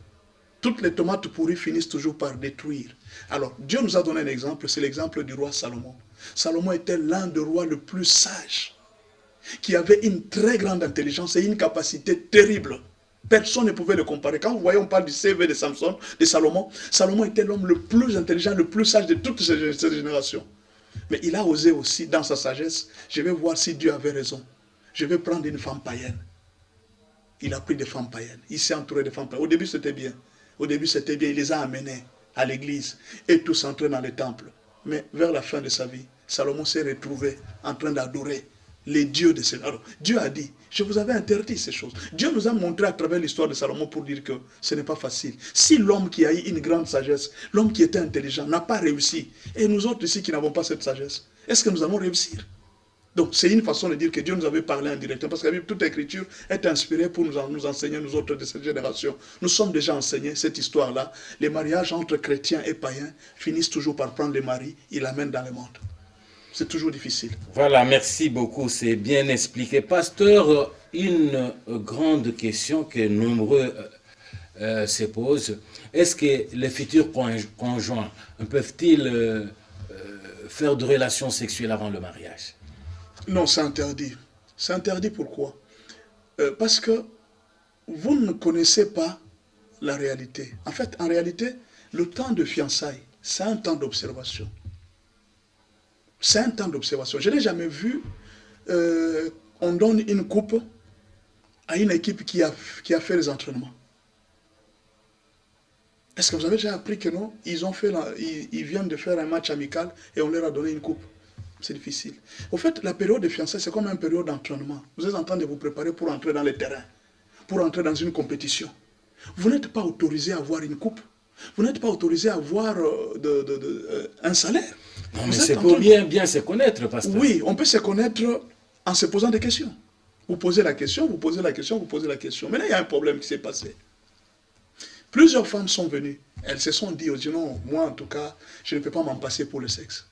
Toutes les tomates pourries finissent toujours par détruire. Alors, Dieu nous a donné un exemple, c'est l'exemple du roi Salomon. Salomon était l'un des rois le plus sages, qui avait une très grande intelligence et une capacité terrible. Personne ne pouvait le comparer. Quand vous voyez, on parle du CV de Samson, de Salomon. Salomon était l'homme le plus intelligent, le plus sage de toutes ces générations. Mais il a osé aussi, dans sa sagesse, je vais voir si Dieu avait raison. Je vais prendre une femme païenne. Il a pris des femmes païennes. Il s'est entouré de femmes païennes. Au début, c'était bien. Au début, c'était bien. Il les a amenés à l'église. Et tous entrés dans le temple. Mais vers la fin de sa vie, Salomon s'est retrouvé en train d'adorer les dieux de ces... Alors, Dieu a dit, je vous avais interdit ces choses. Dieu nous a montré à travers l'histoire de Salomon pour dire que ce n'est pas facile. Si l'homme qui a eu une grande sagesse, l'homme qui était intelligent, n'a pas réussi, et nous autres ici qui n'avons pas cette sagesse, est-ce que nous allons réussir? Donc, c'est une façon de dire que Dieu nous avait parlé indirectement, parce que la Bible, toute écriture est inspirée pour nous enseigner, nous autres de cette génération. Nous sommes déjà enseignés cette histoire-là. Les mariages entre chrétiens et païens finissent toujours par prendre les maris et l'amènent dans le monde. C'est toujours difficile. Voilà, merci beaucoup, c'est bien expliqué. Pasteur, une grande question que nombreux se posent. Est-ce que les futurs conjoints peuvent-ils faire de relations sexuelles avant le mariage? Non, c'est interdit. C'est interdit pourquoi? Parce que vous ne connaissez pas la réalité. En fait, en réalité, le temps de fiançailles, c'est un temps d'observation. C'est un temps d'observation. Je n'ai jamais vu, on donne une coupe à une équipe qui a fait les entraînements. Est-ce que vous avez déjà appris que non, ils viennent de faire un match amical et on leur a donné une coupe? C'est difficile. Au fait, la période de fiançailles, c'est comme une période d'entraînement. Vous êtes en train de vous préparer pour entrer dans le terrain, pour entrer dans une compétition. Vous n'êtes pas autorisé à avoir une coupe. Vous n'êtes pas autorisé à avoir un salaire. Non, mais c'est pour bien se connaître, pasteur. Oui, on peut se connaître en se posant des questions. Vous posez la question, vous posez la question, vous posez la question. Maintenant, il y a un problème qui s'est passé. Plusieurs femmes sont venues. Elles se sont dit, non, moi en tout cas, je ne peux pas m'en passer pour le sexe.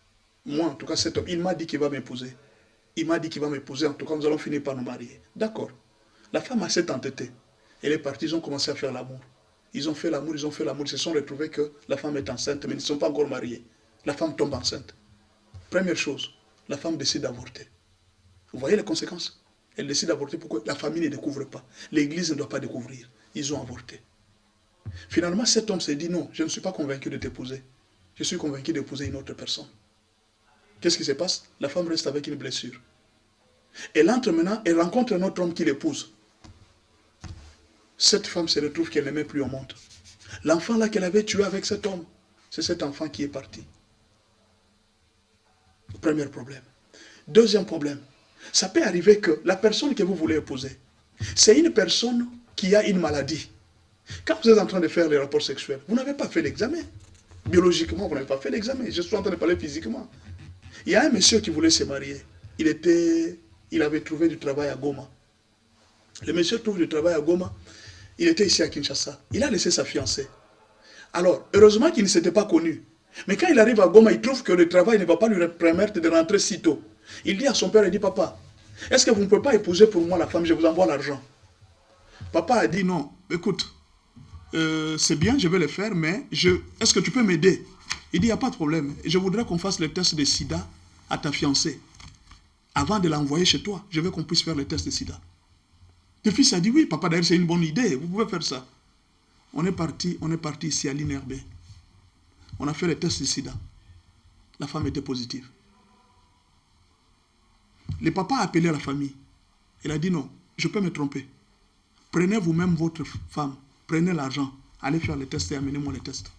Moi en tout cas, cet homme, il m'a dit qu'il va m'épouser. Il m'a dit qu'il va m'épouser, en tout cas, nous allons finir par nous marier. D'accord. La femme s'est entêtée. Elle est partie, ils ont commencé à faire l'amour. Ils ont fait l'amour, ils se sont retrouvés que la femme est enceinte, mais ils ne sont pas encore mariés. La femme tombe enceinte. Première chose, la femme décide d'avorter. Vous voyez les conséquences? Elle décide d'avorter pourquoi la famille ne découvre pas. L'église ne doit pas découvrir. Ils ont avorté. Finalement, cet homme s'est dit non, je ne suis pas convaincu de t'épouser. Je suis convaincu d'épouser une autre personne. Qu'est-ce qui se passe? La femme reste avec une blessure. Elle entre maintenant, elle rencontre un autre homme qui l'épouse. Cette femme se retrouve qu'elle n'aimait plus au monde. L'enfant là qu'elle avait tué avec cet homme, c'est cet enfant qui est parti. Premier problème. Deuxième problème, ça peut arriver que la personne que vous voulez épouser, c'est une personne qui a une maladie. Quand vous êtes en train de faire les rapports sexuels, vous n'avez pas fait l'examen. Biologiquement, vous n'avez pas fait l'examen. Je suis en train de parler physiquement. Il y a un monsieur qui voulait se marier. Il avait trouvé du travail à Goma. Le monsieur trouve du travail à Goma. Il était ici à Kinshasa. Il a laissé sa fiancée. Alors, heureusement qu'il ne s'était pas connu. Mais quand il arrive à Goma, il trouve que le travail ne va pas lui permettre de rentrer si tôt. Il dit à son père, il dit, papa, est-ce que vous ne pouvez pas épouser pour moi la femme, je vous envoie l'argent. Papa a dit, non, écoute, c'est bien, je vais le faire, mais est-ce que tu peux m'aider? Il dit, il n'y a pas de problème. Je voudrais qu'on fasse le test de sida à ta fiancée. Avant de l'envoyer chez toi, je veux qu'on puisse faire le test de sida. Le fils a dit, oui, papa, d'ailleurs, c'est une bonne idée, vous pouvez faire ça. On est parti ici à l'INRB. On a fait le test de sida. La femme était positive. Le papa a appelé la famille. Il a dit, non, je peux me tromper. Prenez vous-même votre femme, prenez l'argent, allez faire le test et amenez-moi le test.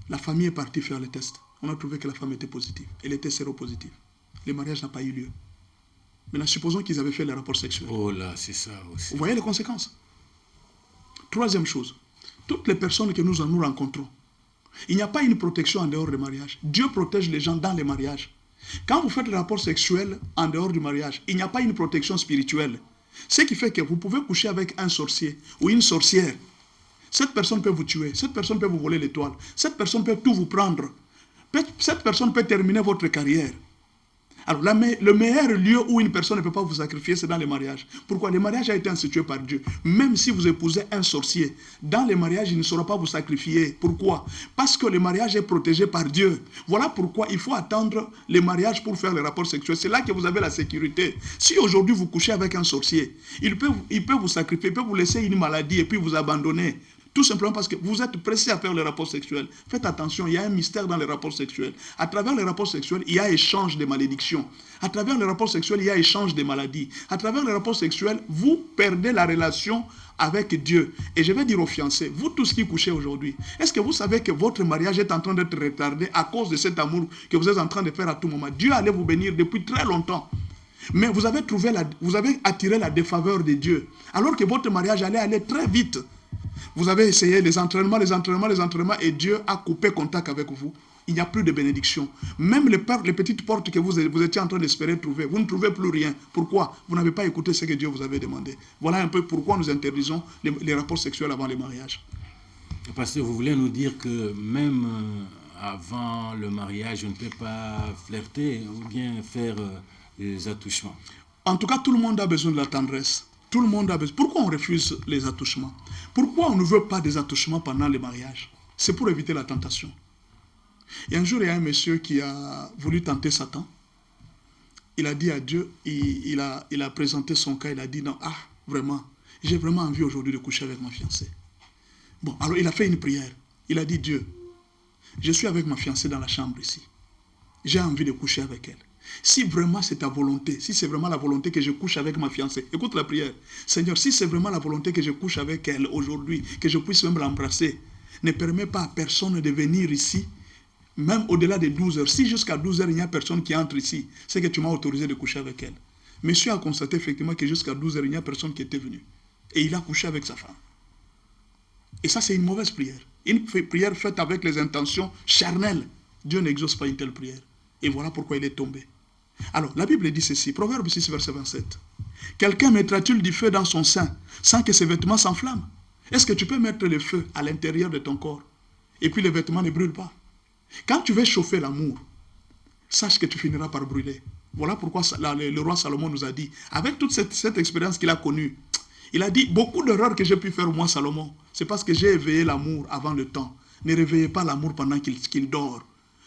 La famille est partie faire le test. On a trouvé que la femme était positive. Elle était séropositive. Le mariage n'a pas eu lieu. Maintenant, supposons qu'ils avaient fait le rapport sexuel. Oh là, c'est ça aussi. Vous voyez les conséquences? Troisième chose, toutes les personnes que nous rencontrons, il n'y a pas une protection en dehors du mariage. Dieu protège les gens dans les mariages. Quand vous faites le rapport sexuel en dehors du mariage, il n'y a pas une protection spirituelle. Ce qui fait que vous pouvez coucher avec un sorcier ou une sorcière. Cette personne peut vous tuer, cette personne peut vous voler l'étoile, cette personne peut tout vous prendre. Cette personne peut terminer votre carrière. Alors, le meilleur lieu où une personne ne peut pas vous sacrifier, c'est dans les mariages. Pourquoi? Le mariage a été institué par Dieu. Même si vous épousez un sorcier, dans les mariages, il ne saura pas vous sacrifier. Pourquoi? Parce que le mariage est protégé par Dieu. Voilà pourquoi il faut attendre le mariage pour faire les rapports sexuels. C'est là que vous avez la sécurité. Si aujourd'hui vous couchez avec un sorcier, il peut vous sacrifier, il peut vous laisser une maladie et puis vous abandonner. Tout simplement parce que vous êtes pressé à faire les rapports sexuels. Faites attention, il y a un mystère dans les rapports sexuels. À travers les rapports sexuels, il y a échange de malédictions. À travers les rapports sexuels, il y a échange de maladies. À travers les rapports sexuels, vous perdez la relation avec Dieu. Et je vais dire aux fiancés, vous tous qui couchez aujourd'hui, est-ce que vous savez que votre mariage est en train d'être retardé à cause de cet amour que vous êtes en train de faire à tout moment? Dieu allait vous bénir depuis très longtemps. Mais vous avez attiré la défaveur de Dieu. Alors que votre mariage allait aller très vite. Vous avez essayé les entraînements, et Dieu a coupé contact avec vous. Il n'y a plus de bénédiction. Même les petites portes que vous étiez en train d'espérer trouver, vous ne trouvez plus rien. Pourquoi? Vous n'avez pas écouté ce que Dieu vous avait demandé. Voilà un peu pourquoi nous interdisons les rapports sexuels avant les mariages. Pasteur, vous voulez nous dire que même avant le mariage, on ne peut pas flirter ou bien faire des attouchements? En tout cas, tout le monde a besoin de la tendresse. Tout le monde a besoin. Pourquoi on refuse les attouchements? Pourquoi on ne veut pas des attouchements pendant les mariages? C'est pour éviter la tentation. Et un jour, il y a un monsieur qui a voulu tenter Satan. Il a dit à Dieu, il a présenté son cas, il a dit non, vraiment, j'ai vraiment envie aujourd'hui de coucher avec ma fiancée. Bon, alors il a fait une prière. Il a dit, Dieu, je suis avec ma fiancée dans la chambre ici. J'ai envie de coucher avec elle. Si vraiment c'est ta volonté, si c'est vraiment la volonté que je couche avec ma fiancée, écoute la prière. Seigneur, si c'est vraiment la volonté que je couche avec elle aujourd'hui, que je puisse même l'embrasser, ne permets pas à personne de venir ici, même au-delà de 12 heures. Si jusqu'à 12 heures, il n'y a personne qui entre ici, c'est que tu m'as autorisé de coucher avec elle. Monsieur a constaté effectivement que jusqu'à 12 heures, il n'y a personne qui était venu. Et il a couché avec sa femme. Et ça, c'est une mauvaise prière. Une prière faite avec les intentions charnelles. Dieu n'exauce pas une telle prière. Et voilà pourquoi il est tombé. Alors, la Bible dit ceci, Proverbe 6, verset 27. Quelqu'un mettra-t-il du feu dans son sein sans que ses vêtements s'enflamment? Est-ce que tu peux mettre le feu à l'intérieur de ton corps et puis les vêtements ne brûlent pas? Quand tu veux chauffer l'amour, sache que tu finiras par brûler. Voilà pourquoi le roi Salomon nous a dit, avec toute cette expérience qu'il a connue, il a dit, beaucoup d'erreurs que j'ai pu faire moi, Salomon, c'est parce que j'ai éveillé l'amour avant le temps. Ne réveillez pas l'amour pendant qu'il dort.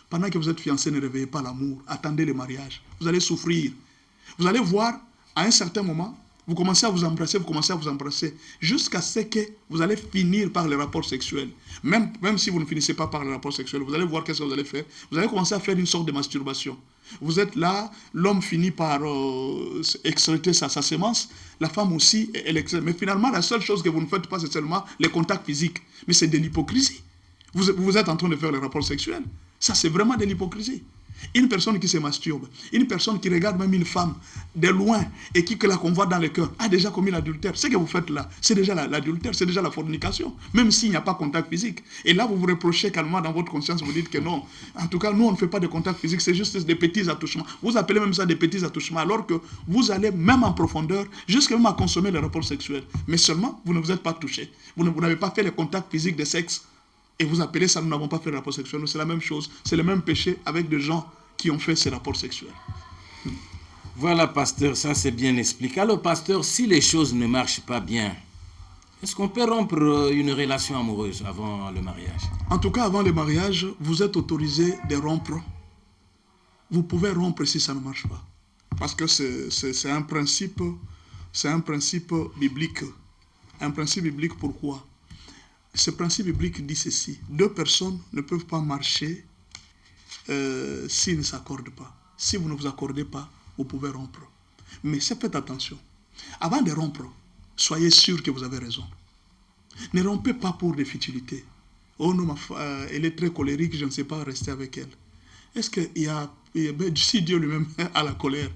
Pendant que vous êtes fiancés, ne réveillez pas l'amour. Attendez le mariage. Vous allez souffrir. Vous allez voir, à un certain moment, vous commencez à vous embrasser, jusqu'à ce que vous allez finir par les rapports sexuels. Même si vous ne finissez pas par les rapports sexuels, vous allez voir qu'est-ce que vous allez faire. Vous allez commencer à faire une sorte de masturbation. Vous êtes là, l'homme finit par excréter sa sémence, la femme aussi, elle excrète. Mais finalement, la seule chose que vous ne faites pas, c'est seulement les contacts physiques. Mais c'est de l'hypocrisie. Vous êtes en train de faire les rapports sexuels. Ça, c'est vraiment de l'hypocrisie. Une personne qui se masturbe, une personne qui regarde même une femme de loin et qui la convoite dans le cœur, a déjà commis l'adultère. Ce que vous faites là, c'est déjà l'adultère, c'est déjà la fornication, même s'il n'y a pas de contact physique. Et là, vous vous reprochez calmement dans votre conscience, vous dites que non. En tout cas, nous, on ne fait pas de contact physique, c'est juste des petits attouchements. Vous appelez même ça des petits attouchements, alors que vous allez même en profondeur, jusqu'à même à consommer les rapports sexuels. Mais seulement, vous ne vous êtes pas touché. Vous n'avez pas fait les contacts physiques de sexe. Et vous appelez ça, nous n'avons pas fait de rapport sexuel. C'est la même chose. C'est le même péché avec des gens qui ont fait ces rapports sexuels. Voilà, pasteur, ça c'est bien expliqué. Alors, pasteur, si les choses ne marchent pas bien, est-ce qu'on peut rompre une relation amoureuse avant le mariage? En tout cas, avant le mariage, vous êtes autorisé de rompre. Vous pouvez rompre si ça ne marche pas. Parce que c'est un principe biblique. Un principe biblique, pourquoi? Ce principe biblique dit ceci. Deux personnes ne peuvent pas marcher s'ils ne s'accordent pas. Si vous ne vous accordez pas, vous pouvez rompre. Mais faites attention. Avant de rompre, soyez sûr que vous avez raison. Ne rompez pas pour des futilités. Oh non, elle est très colérique, je ne sais pas rester avec elle. Est-ce qu'il y a... Si Dieu lui-même a la colère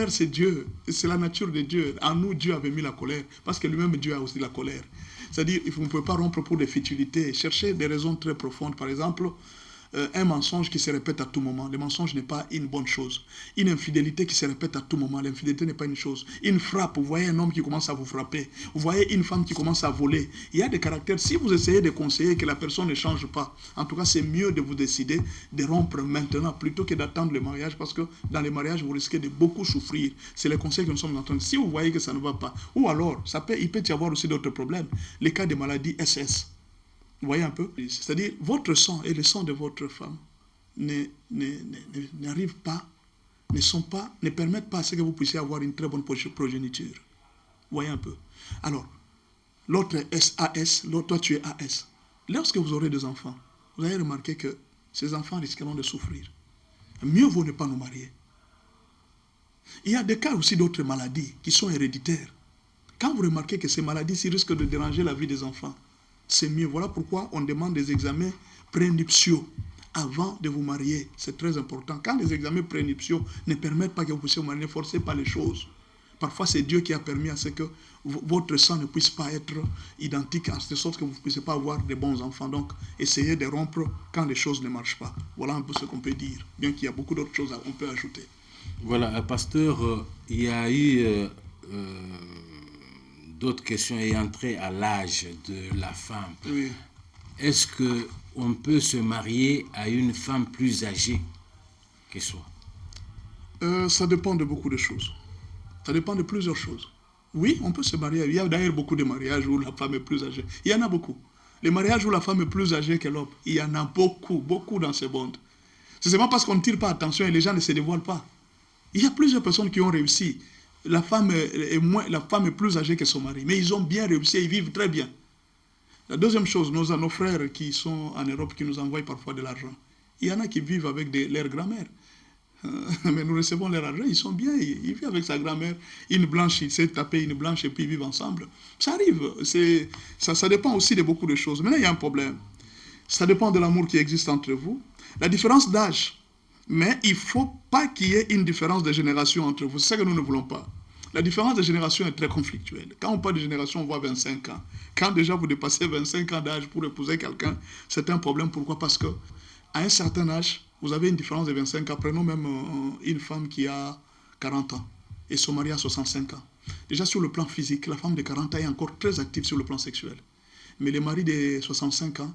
c'est Dieu, c'est la nature de Dieu. En nous, Dieu avait mis la colère, parce que lui-même Dieu a aussi la colère. C'est-à-dire, vous ne pouvez pas rompre pour des futilités. Cherchez des raisons très profondes. Par exemple, un mensonge qui se répète à tout moment. Le mensonge n'est pas une bonne chose. Une infidélité qui se répète à tout moment. L'infidélité n'est pas une chose. Une frappe, vous voyez un homme qui commence à vous frapper. Vous voyez une femme qui commence à voler. Il y a des caractères. Si vous essayez de conseiller que la personne ne change pas, en tout cas, c'est mieux de vous décider de rompre maintenant plutôt que d'attendre le mariage, parce que dans le mariage, vous risquez de beaucoup souffrir. C'est le conseil que nous sommes en train de... Si vous voyez que ça ne va pas, ou alors, il peut y avoir aussi d'autres problèmes. Les cas de maladie SS. Vous voyez un peu? C'est-à-dire, votre sang et le sang de votre femme n'arrivent pas, ne permettent pas à ce que vous puissiez avoir une très bonne progéniture. Vous voyez un peu? Alors, l'autre est SAS, toi tu es AS. Lorsque vous aurez des enfants, vous allez remarquer que ces enfants risqueront de souffrir. Mieux vaut ne pas nous marier. Il y a des cas aussi d'autres maladies qui sont héréditaires. Quand vous remarquez que ces maladies-ci risquent de déranger la vie des enfants, c'est mieux. Voilà pourquoi on demande des examens prénuptiaux avant de vous marier. C'est très important. Quand les examens prénuptiaux ne permettent pas que vous puissiez vous marier, ne forcez pas les choses. Parfois, c'est Dieu qui a permis à ce que votre sang ne puisse pas être identique, en sorte que vous ne puissiez pas avoir de bons enfants. Donc, essayez de rompre quand les choses ne marchent pas. Voilà un peu ce qu'on peut dire, bien qu'il y a beaucoup d'autres choses qu'on peut ajouter. Voilà, pasteur, il y a eu... d'autres questions ayant trait à l'âge de la femme. Oui. Est-ce qu'on peut se marier à une femme plus âgée que soi? Ça dépend de beaucoup de choses. Ça dépend de plusieurs choses. Oui, on peut se marier. Il y a d'ailleurs beaucoup de mariages où la femme est plus âgée. Il y en a beaucoup. Les mariages où la femme est plus âgée que l'homme, il y en a beaucoup, beaucoup dans ce monde. C'est seulement parce qu'on ne tire pas attention et les gens ne se dévoilent pas. Il y a plusieurs personnes qui ont réussi. La femme est plus âgée que son mari. Mais ils ont bien réussi, ils vivent très bien. La deuxième chose, nos frères qui sont en Europe, qui nous envoient parfois de l'argent. Il y en a qui vivent avec leur grand-mère. Mais nous recevons leur argent, ils sont bien, ils vivent avec sa grand-mère. Une blanche, il s'est tapé une blanche et puis ils vivent ensemble. Ça arrive. Ça dépend aussi de beaucoup de choses. Maintenant, il y a un problème. Ça dépend de l'amour qui existe entre vous. La différence d'âge. Mais il ne faut pas qu'il y ait une différence de génération entre vous. C'est ça que nous ne voulons pas. La différence de génération est très conflictuelle. Quand on parle de génération, on voit 25 ans. Quand déjà vous dépassez 25 ans d'âge pour épouser quelqu'un, c'est un problème. Pourquoi? Parce qu'à un certain âge, vous avez une différence de 25 ans. Prenons même une femme qui a 40 ans et son mari a 65 ans. Déjà sur le plan physique, la femme de 40 ans est encore très active sur le plan sexuel. Mais le mari de 65 ans,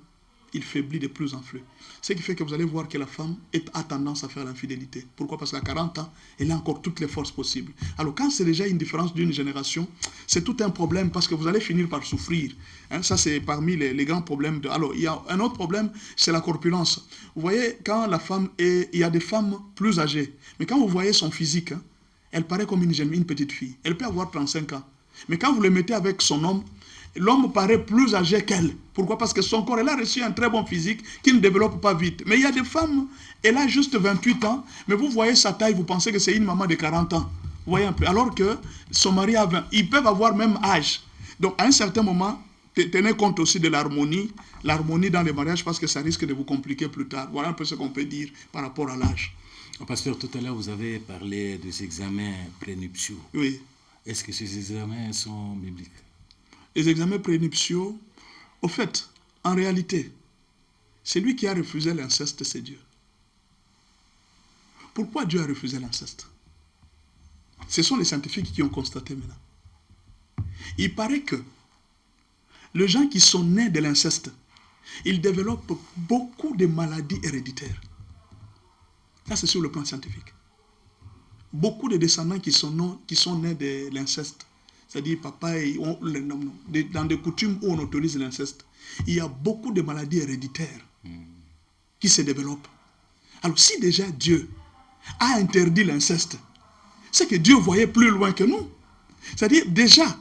il faiblit de plus en plus. Ce qui fait que vous allez voir que la femme a tendance à faire l'infidélité. Pourquoi? Parce qu'à 40 ans, elle a encore toutes les forces possibles. Alors quand c'est déjà une différence d'une génération, c'est tout un problème parce que vous allez finir par souffrir. Hein, ça, c'est parmi les grands problèmes. Alors, il y a un autre problème, c'est la corpulence. Vous voyez, quand la femme est... Il y a des femmes plus âgées. Mais quand vous voyez son physique, hein, elle paraît comme une petite fille. Elle peut avoir 35 ans. Mais quand vous le mettez avec son homme, l'homme paraît plus âgé qu'elle. Pourquoi? Parce que son corps, elle a reçu un très bon physique qui ne développe pas vite. Mais il y a des femmes, elle a juste 28 ans, mais vous voyez sa taille, vous pensez que c'est une maman de 40 ans. Vous voyez un peu. Alors que son mari a 20. Ils peuvent avoir même âge. Donc, à un certain moment, tenez compte aussi de l'harmonie dans les mariages parce que ça risque de vous compliquer plus tard. Voilà un peu ce qu'on peut dire par rapport à l'âge. Pasteur, tout à l'heure, vous avez parlé des examens prénuptiaux. Oui. Est-ce que ces examens sont bibliques? Les examens prénuptiaux, au fait, en réalité, celui qui a refusé l'inceste, c'est Dieu. Pourquoi Dieu a refusé l'inceste? Ce sont les scientifiques qui ont constaté maintenant. Il paraît que les gens qui sont nés de l'inceste, ils développent beaucoup de maladies héréditaires. Ça, c'est sur le plan scientifique. Beaucoup de descendants qui sont nés de l'inceste, c'est-à-dire papa et dans des coutumes où on autorise l'inceste, il y a beaucoup de maladies héréditaires qui se développent. Alors si déjà Dieu a interdit l'inceste, c'est que Dieu voyait plus loin que nous. C'est-à-dire déjà,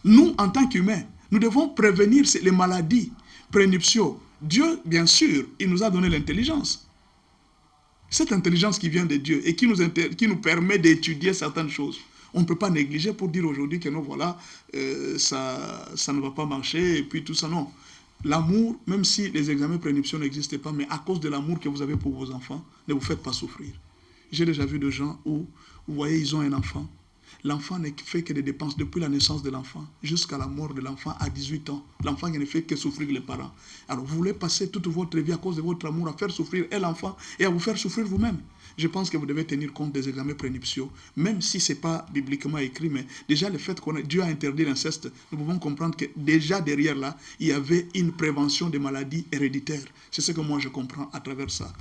nous en tant qu'humains, nous devons prévenir les maladies prénuptiaux. Dieu, bien sûr, il nous a donné l'intelligence. Cette intelligence qui vient de Dieu et qui nous permet d'étudier certaines choses. On ne peut pas négliger pour dire aujourd'hui que non, voilà, ça ne va pas marcher et puis tout ça, non. L'amour, même si les examens prénuptiaux n'existaient pas, mais à cause de l'amour que vous avez pour vos enfants, ne vous faites pas souffrir. J'ai déjà vu des gens où, vous voyez, ils ont un enfant. L'enfant ne fait que des dépenses depuis la naissance de l'enfant jusqu'à la mort de l'enfant à 18 ans. L'enfant ne fait que souffrir les parents. Alors vous voulez passer toute votre vie à cause de votre amour à faire souffrir l'enfant et à vous faire souffrir vous-même. Je pense que vous devez tenir compte des examens prénuptiaux, même si ce n'est pas bibliquement écrit, mais déjà le fait que Dieu a interdit l'inceste, nous pouvons comprendre que déjà derrière là, il y avait une prévention des maladies héréditaires. C'est ce que moi je comprends à travers ça.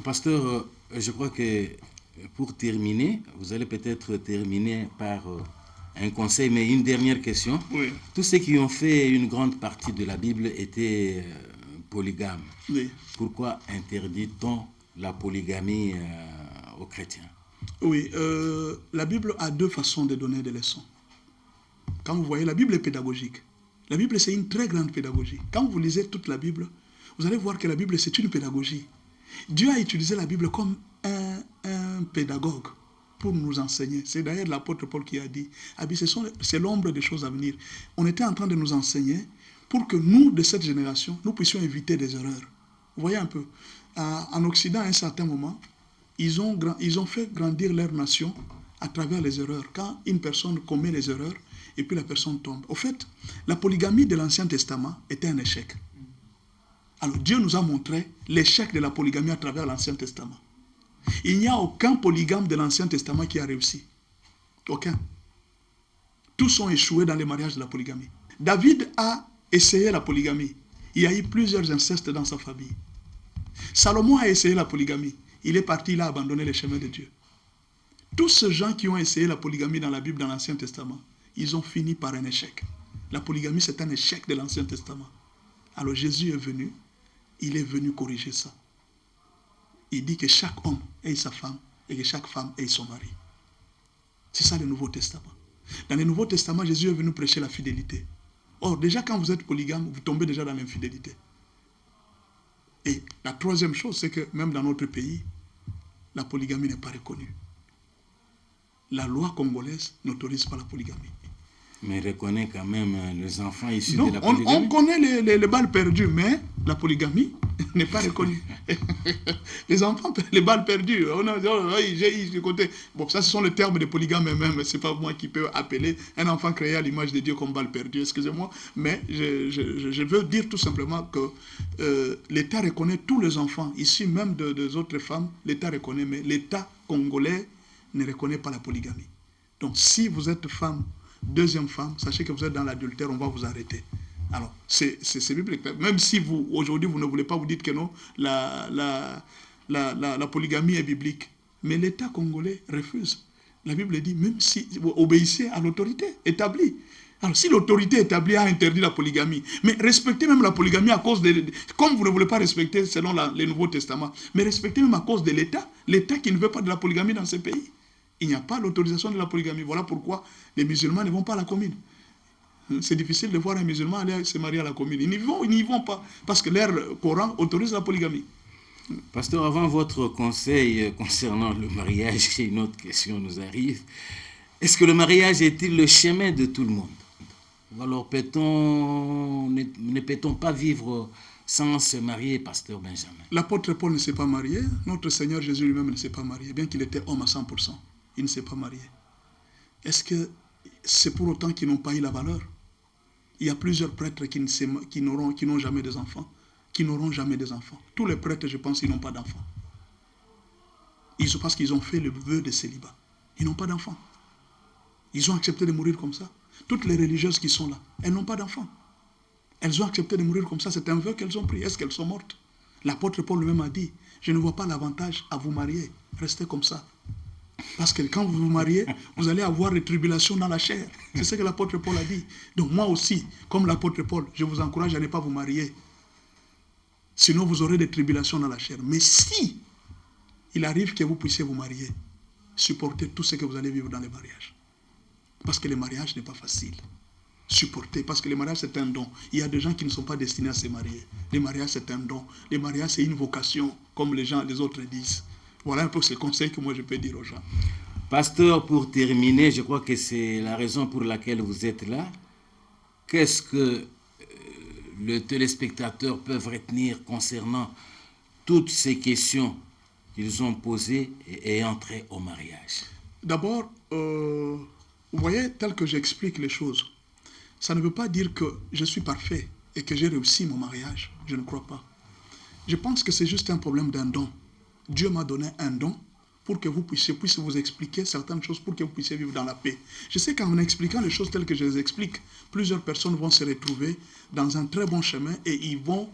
Pasteur, je crois que pour terminer, vous allez peut-être terminer par un conseil, mais une dernière question. Oui. Tous ceux qui ont fait une grande partie de la Bible étaient polygames. Oui. Pourquoi interdit-on la polygamie aux chrétiens? Oui, la Bible a deux façons de donner des leçons. Quand vous voyez, la Bible est pédagogique. La Bible, c'est une très grande pédagogie. Quand vous lisez toute la Bible, vous allez voir que la Bible, c'est une pédagogie. Dieu a utilisé la Bible comme un pédagogue pour nous enseigner. C'est d'ailleurs l'apôtre Paul qui a dit, c'est l'ombre des choses à venir. On était en train de nous enseigner pour que nous, de cette génération, nous puissions éviter des erreurs. Vous voyez un peu, en Occident, à un certain moment, ils ont fait grandir leur nation à travers les erreurs. Quand une personne commet les erreurs, et puis la personne tombe. Au fait, la polygamie de l'Ancien Testament était un échec. Alors Dieu nous a montré l'échec de la polygamie à travers l'Ancien Testament. Il n'y a aucun polygame de l'Ancien Testament qui a réussi. Aucun. Tous ont échoué dans les mariages de la polygamie. David a essayé la polygamie. Il y a eu plusieurs incestes dans sa famille. Salomon a essayé la polygamie. Il est parti, il a abandonné les chemins de Dieu. Tous ces gens qui ont essayé la polygamie dans la Bible, dans l'Ancien Testament, ils ont fini par un échec. La polygamie, c'est un échec de l'Ancien Testament. Alors Jésus est venu, il est venu corriger ça. Il dit que chaque homme ait sa femme et que chaque femme ait son mari. C'est ça le Nouveau Testament. Dans le Nouveau Testament, Jésus est venu prêcher la fidélité. Or, déjà quand vous êtes polygame, vous tombez déjà dans l'infidélité. Et la troisième chose, c'est que même dans notre pays, la polygamie n'est pas reconnue. La loi congolaise n'autorise pas la polygamie. Mais reconnaît quand même les enfants issus Non, de la polygamie. on connaît les balles perdues, mais la polygamie n'est pas reconnue. Les enfants, les balles perdues, j'ai eu ce côté. Bon, ça, ce sont les termes de polygame même, c'est pas moi qui peux appeler un enfant créé à l'image de Dieu comme balle perdue, excusez-moi, mais je veux dire tout simplement que l'État reconnaît tous les enfants, ici même des autres femmes, l'État reconnaît, mais l'État congolais ne reconnaît pas la polygamie. Donc, si vous êtes femme, deuxième femme, sachez que vous êtes dans l'adultère, on va vous arrêter. Alors, c'est biblique. Même si vous, aujourd'hui, vous ne voulez pas, vous dites que non, la polygamie est biblique. Mais l'État congolais refuse. La Bible dit, même si vous obéissez à l'autorité établie. Alors, si l'autorité établie a interdit la polygamie, mais respectez même la polygamie à cause de... Comme vous ne voulez pas respecter selon les Nouveaux Testaments, mais respectez même à cause de l'État qui ne veut pas de la polygamie dans ce pays. Il n'y a pas l'autorisation de la polygamie. Voilà pourquoi les musulmans ne vont pas à la commune. C'est difficile de voir un musulman aller se marier à la commune. Ils n'y vont pas, parce que leur Coran autorise la polygamie. Pasteur, avant votre conseil concernant le mariage, une autre question nous arrive. Est-ce que le mariage est-il le chemin de tout le monde? Ou alors ne peut-on pas vivre sans se marier, Pasteur Benjamin? L'apôtre Paul ne s'est pas marié. Notre Seigneur Jésus lui-même ne s'est pas marié, bien qu'il était homme à 100%. Il ne s'est pas marié. Est-ce que c'est pour autant qu'ils n'ont pas eu la valeur? Il y a plusieurs prêtres qui n'ont jamais des enfants, qui n'auront jamais des enfants. Tous les prêtres, je pense, ils n'ont pas d'enfants. Parce qu'ils ont fait le vœu de célibat. Ils n'ont pas d'enfants. Ils ont accepté de mourir comme ça. Toutes les religieuses qui sont là, elles n'ont pas d'enfants. Elles ont accepté de mourir comme ça, c'est un vœu qu'elles ont pris. Est-ce qu'elles sont mortes? L'apôtre Paul lui-même a dit, je ne vois pas l'avantage à vous marier. Restez comme ça. Parce que quand vous vous mariez, vous allez avoir des tribulations dans la chair. C'est ce que l'apôtre Paul a dit. Donc moi aussi, comme l'apôtre Paul, je vous encourage à ne pas vous marier. Sinon, vous aurez des tribulations dans la chair. Mais si il arrive que vous puissiez vous marier, supportez tout ce que vous allez vivre dans les mariages. Parce que le mariage n'est pas facile. Supporter, parce que le mariage c'est un don. Il y a des gens qui ne sont pas destinés à se marier. Le mariage c'est un don. Le mariage c'est une vocation, comme les autres disent. Voilà un peu ce conseil que moi je peux dire aux gens. Pasteur, pour terminer, je crois que c'est la raison pour laquelle vous êtes là. Qu'est-ce que les téléspectateurs peuvent retenir concernant toutes ces questions qu'ils ont posées et entrées au mariage? D'abord, vous voyez, tel que j'explique les choses, ça ne veut pas dire que je suis parfait et que j'ai réussi mon mariage. Je ne crois pas. Je pense que c'est juste un problème d'un don. Dieu m'a donné un don pour que vous puissiez vous expliquer certaines choses, pour que vous puissiez vivre dans la paix. Je sais qu'en expliquant les choses telles que je les explique, plusieurs personnes vont se retrouver dans un très bon chemin et ils vont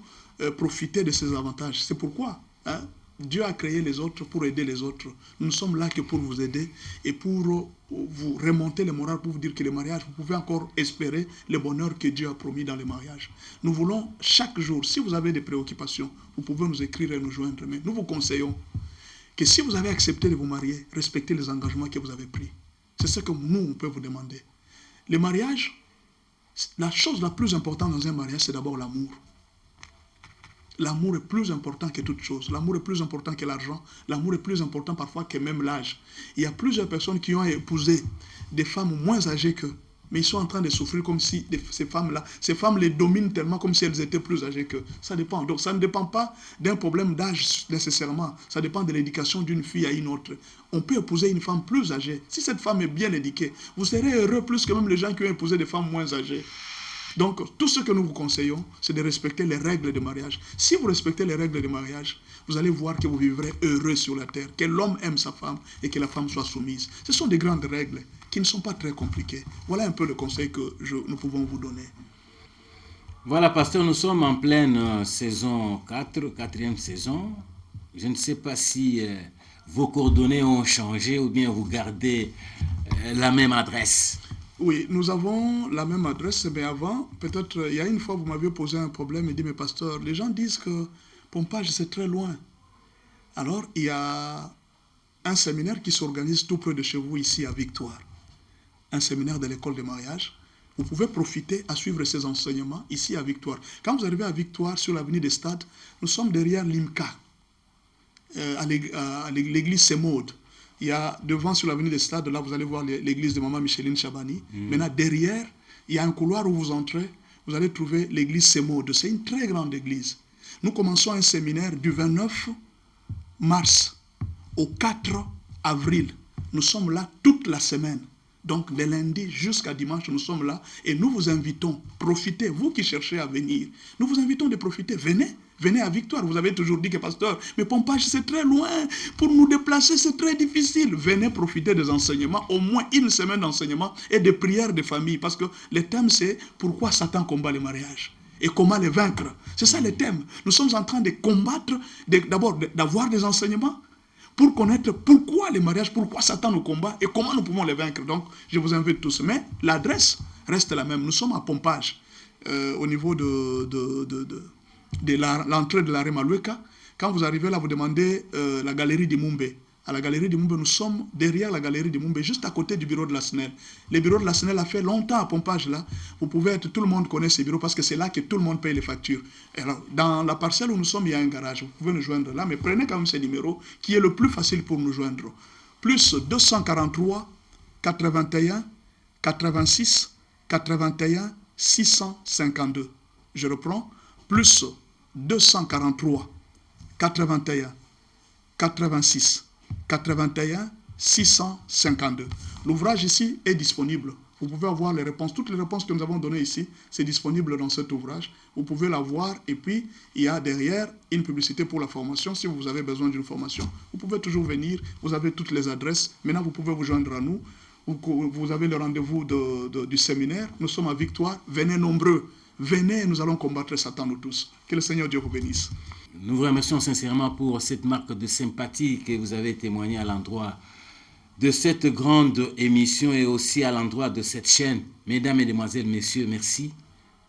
profiter de ces avantages. C'est pourquoi Dieu a créé les autres pour aider les autres. Nous ne sommes là que pour vous aider et pour vous remonter le moral, pour vous dire que le mariage, vous pouvez encore espérer le bonheur que Dieu a promis dans le mariage. Nous voulons chaque jour, si vous avez des préoccupations, vous pouvez nous écrire et nous joindre. Mais nous vous conseillons que si vous avez accepté de vous marier, respectez les engagements que vous avez pris. C'est ce que nous, on peut vous demander. Le mariage, la chose la plus importante dans un mariage, c'est d'abord l'amour. L'amour est plus important que toute chose. L'amour est plus important que l'argent. L'amour est plus important parfois que même l'âge. Il y a plusieurs personnes qui ont épousé des femmes moins âgées qu'eux. Mais ils sont en train de souffrir comme si ces femmes les dominent tellement comme si elles étaient plus âgées qu'eux. Ça dépend. Donc ça ne dépend pas d'un problème d'âge nécessairement. Ça dépend de l'éducation d'une fille à une autre. On peut épouser une femme plus âgée. Si cette femme est bien éduquée, vous serez heureux plus que même les gens qui ont épousé des femmes moins âgées. Donc, tout ce que nous vous conseillons, c'est de respecter les règles de mariage. Si vous respectez les règles de mariage, vous allez voir que vous vivrez heureux sur la terre, que l'homme aime sa femme et que la femme soit soumise. Ce sont des grandes règles qui ne sont pas très compliquées. Voilà un peu le conseil que nous pouvons vous donner. Voilà, pasteur, nous sommes en pleine saison 4, quatrième saison. Je ne sais pas si vos coordonnées ont changé ou bien vous gardez la même adresse. Oui, nous avons la même adresse, mais avant, peut-être, il y a une fois, vous m'aviez posé un problème et dit, mais pasteur, les gens disent que Pompage, c'est très loin. Alors, il y a un séminaire qui s'organise tout près de chez vous, ici à Victoire. Un séminaire de l'école de mariage. Vous pouvez profiter à suivre ces enseignements ici à Victoire. Quand vous arrivez à Victoire, sur l'avenue des Stades, nous sommes derrière l'IMCA, à l'église Semaude. Il y a devant sur l'avenue des Stades, là vous allez voir l'église de Maman Micheline Chabani. Maintenant derrière, il y a un couloir où vous entrez, vous allez trouver l'église Semaude. C'est une très grande église. Nous commençons un séminaire du 29 mars au 4 avril. Nous sommes là toute la semaine. Donc de lundi jusqu'à dimanche, nous sommes là et nous vous invitons, profitez, vous qui cherchez à venir, nous vous invitons de profiter, venez. venez à Victoire. Vous avez toujours dit que pasteur, mais Pompage c'est très loin, pour nous déplacer c'est très difficile. Venez profiter des enseignements, au moins une semaine d'enseignement et de prières de famille, parce que le thème c'est pourquoi Satan combat les mariages et comment les vaincre. C'est ça le thème. Nous sommes en train de combattre, d'abord d'avoir des enseignements, pour connaître pourquoi les mariages, pourquoi Satan nous combat et comment nous pouvons les vaincre. Donc, je vous invite tous. Mais l'adresse reste la même. Nous sommes à Pompage, au niveau de l'entrée de l'arrêt Malueka. Quand vous arrivez là, vous demandez la galerie de Mumbe. À la galerie de Mumbe, nous sommes derrière la galerie de Mumbe, juste à côté du bureau de la SNEL. Le bureau de la SNEL a fait longtemps à Pompage là. Vous pouvez être, tout le monde connaît ces bureaux parce que c'est là que tout le monde paye les factures. Et alors, dans la parcelle où nous sommes, il y a un garage. Vous pouvez nous joindre là, mais prenez quand même ce numéro qui est le plus facile pour nous joindre. Plus 243 81 86 81 652. Je reprends. Plus 243 81 86 81 652. L'ouvrage ici est disponible. Vous pouvez avoir les réponses. Toutes les réponses que nous avons données ici, c'est disponible dans cet ouvrage. Vous pouvez la voir et puis il y a derrière une publicité pour la formation. Si vous avez besoin d'une formation, vous pouvez toujours venir. Vous avez toutes les adresses. Maintenant, vous pouvez vous joindre à nous. Vous avez le rendez-vous du séminaire. Nous sommes à Victoire. Venez nombreux. Venez, nous allons combattre Satan nous tous. Que le Seigneur Dieu vous bénisse. Nous vous remercions sincèrement pour cette marque de sympathie que vous avez témoignée à l'endroit de cette grande émission et aussi à l'endroit de cette chaîne. Mesdames, Mesdemoiselles, Messieurs, merci.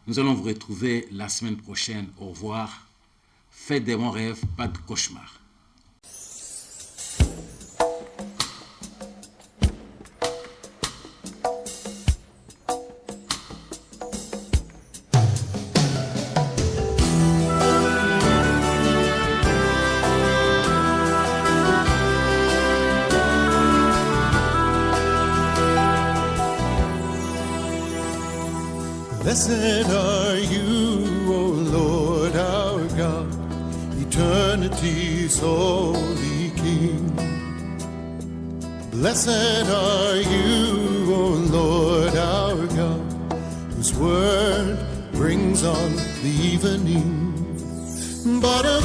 Nous allons vous retrouver la semaine prochaine. Au revoir. Faites des bons rêves, pas de cauchemars. Blessed are you, O Lord our God, eternity's holy King. Blessed are you, O Lord our God, whose word brings on the evening. But of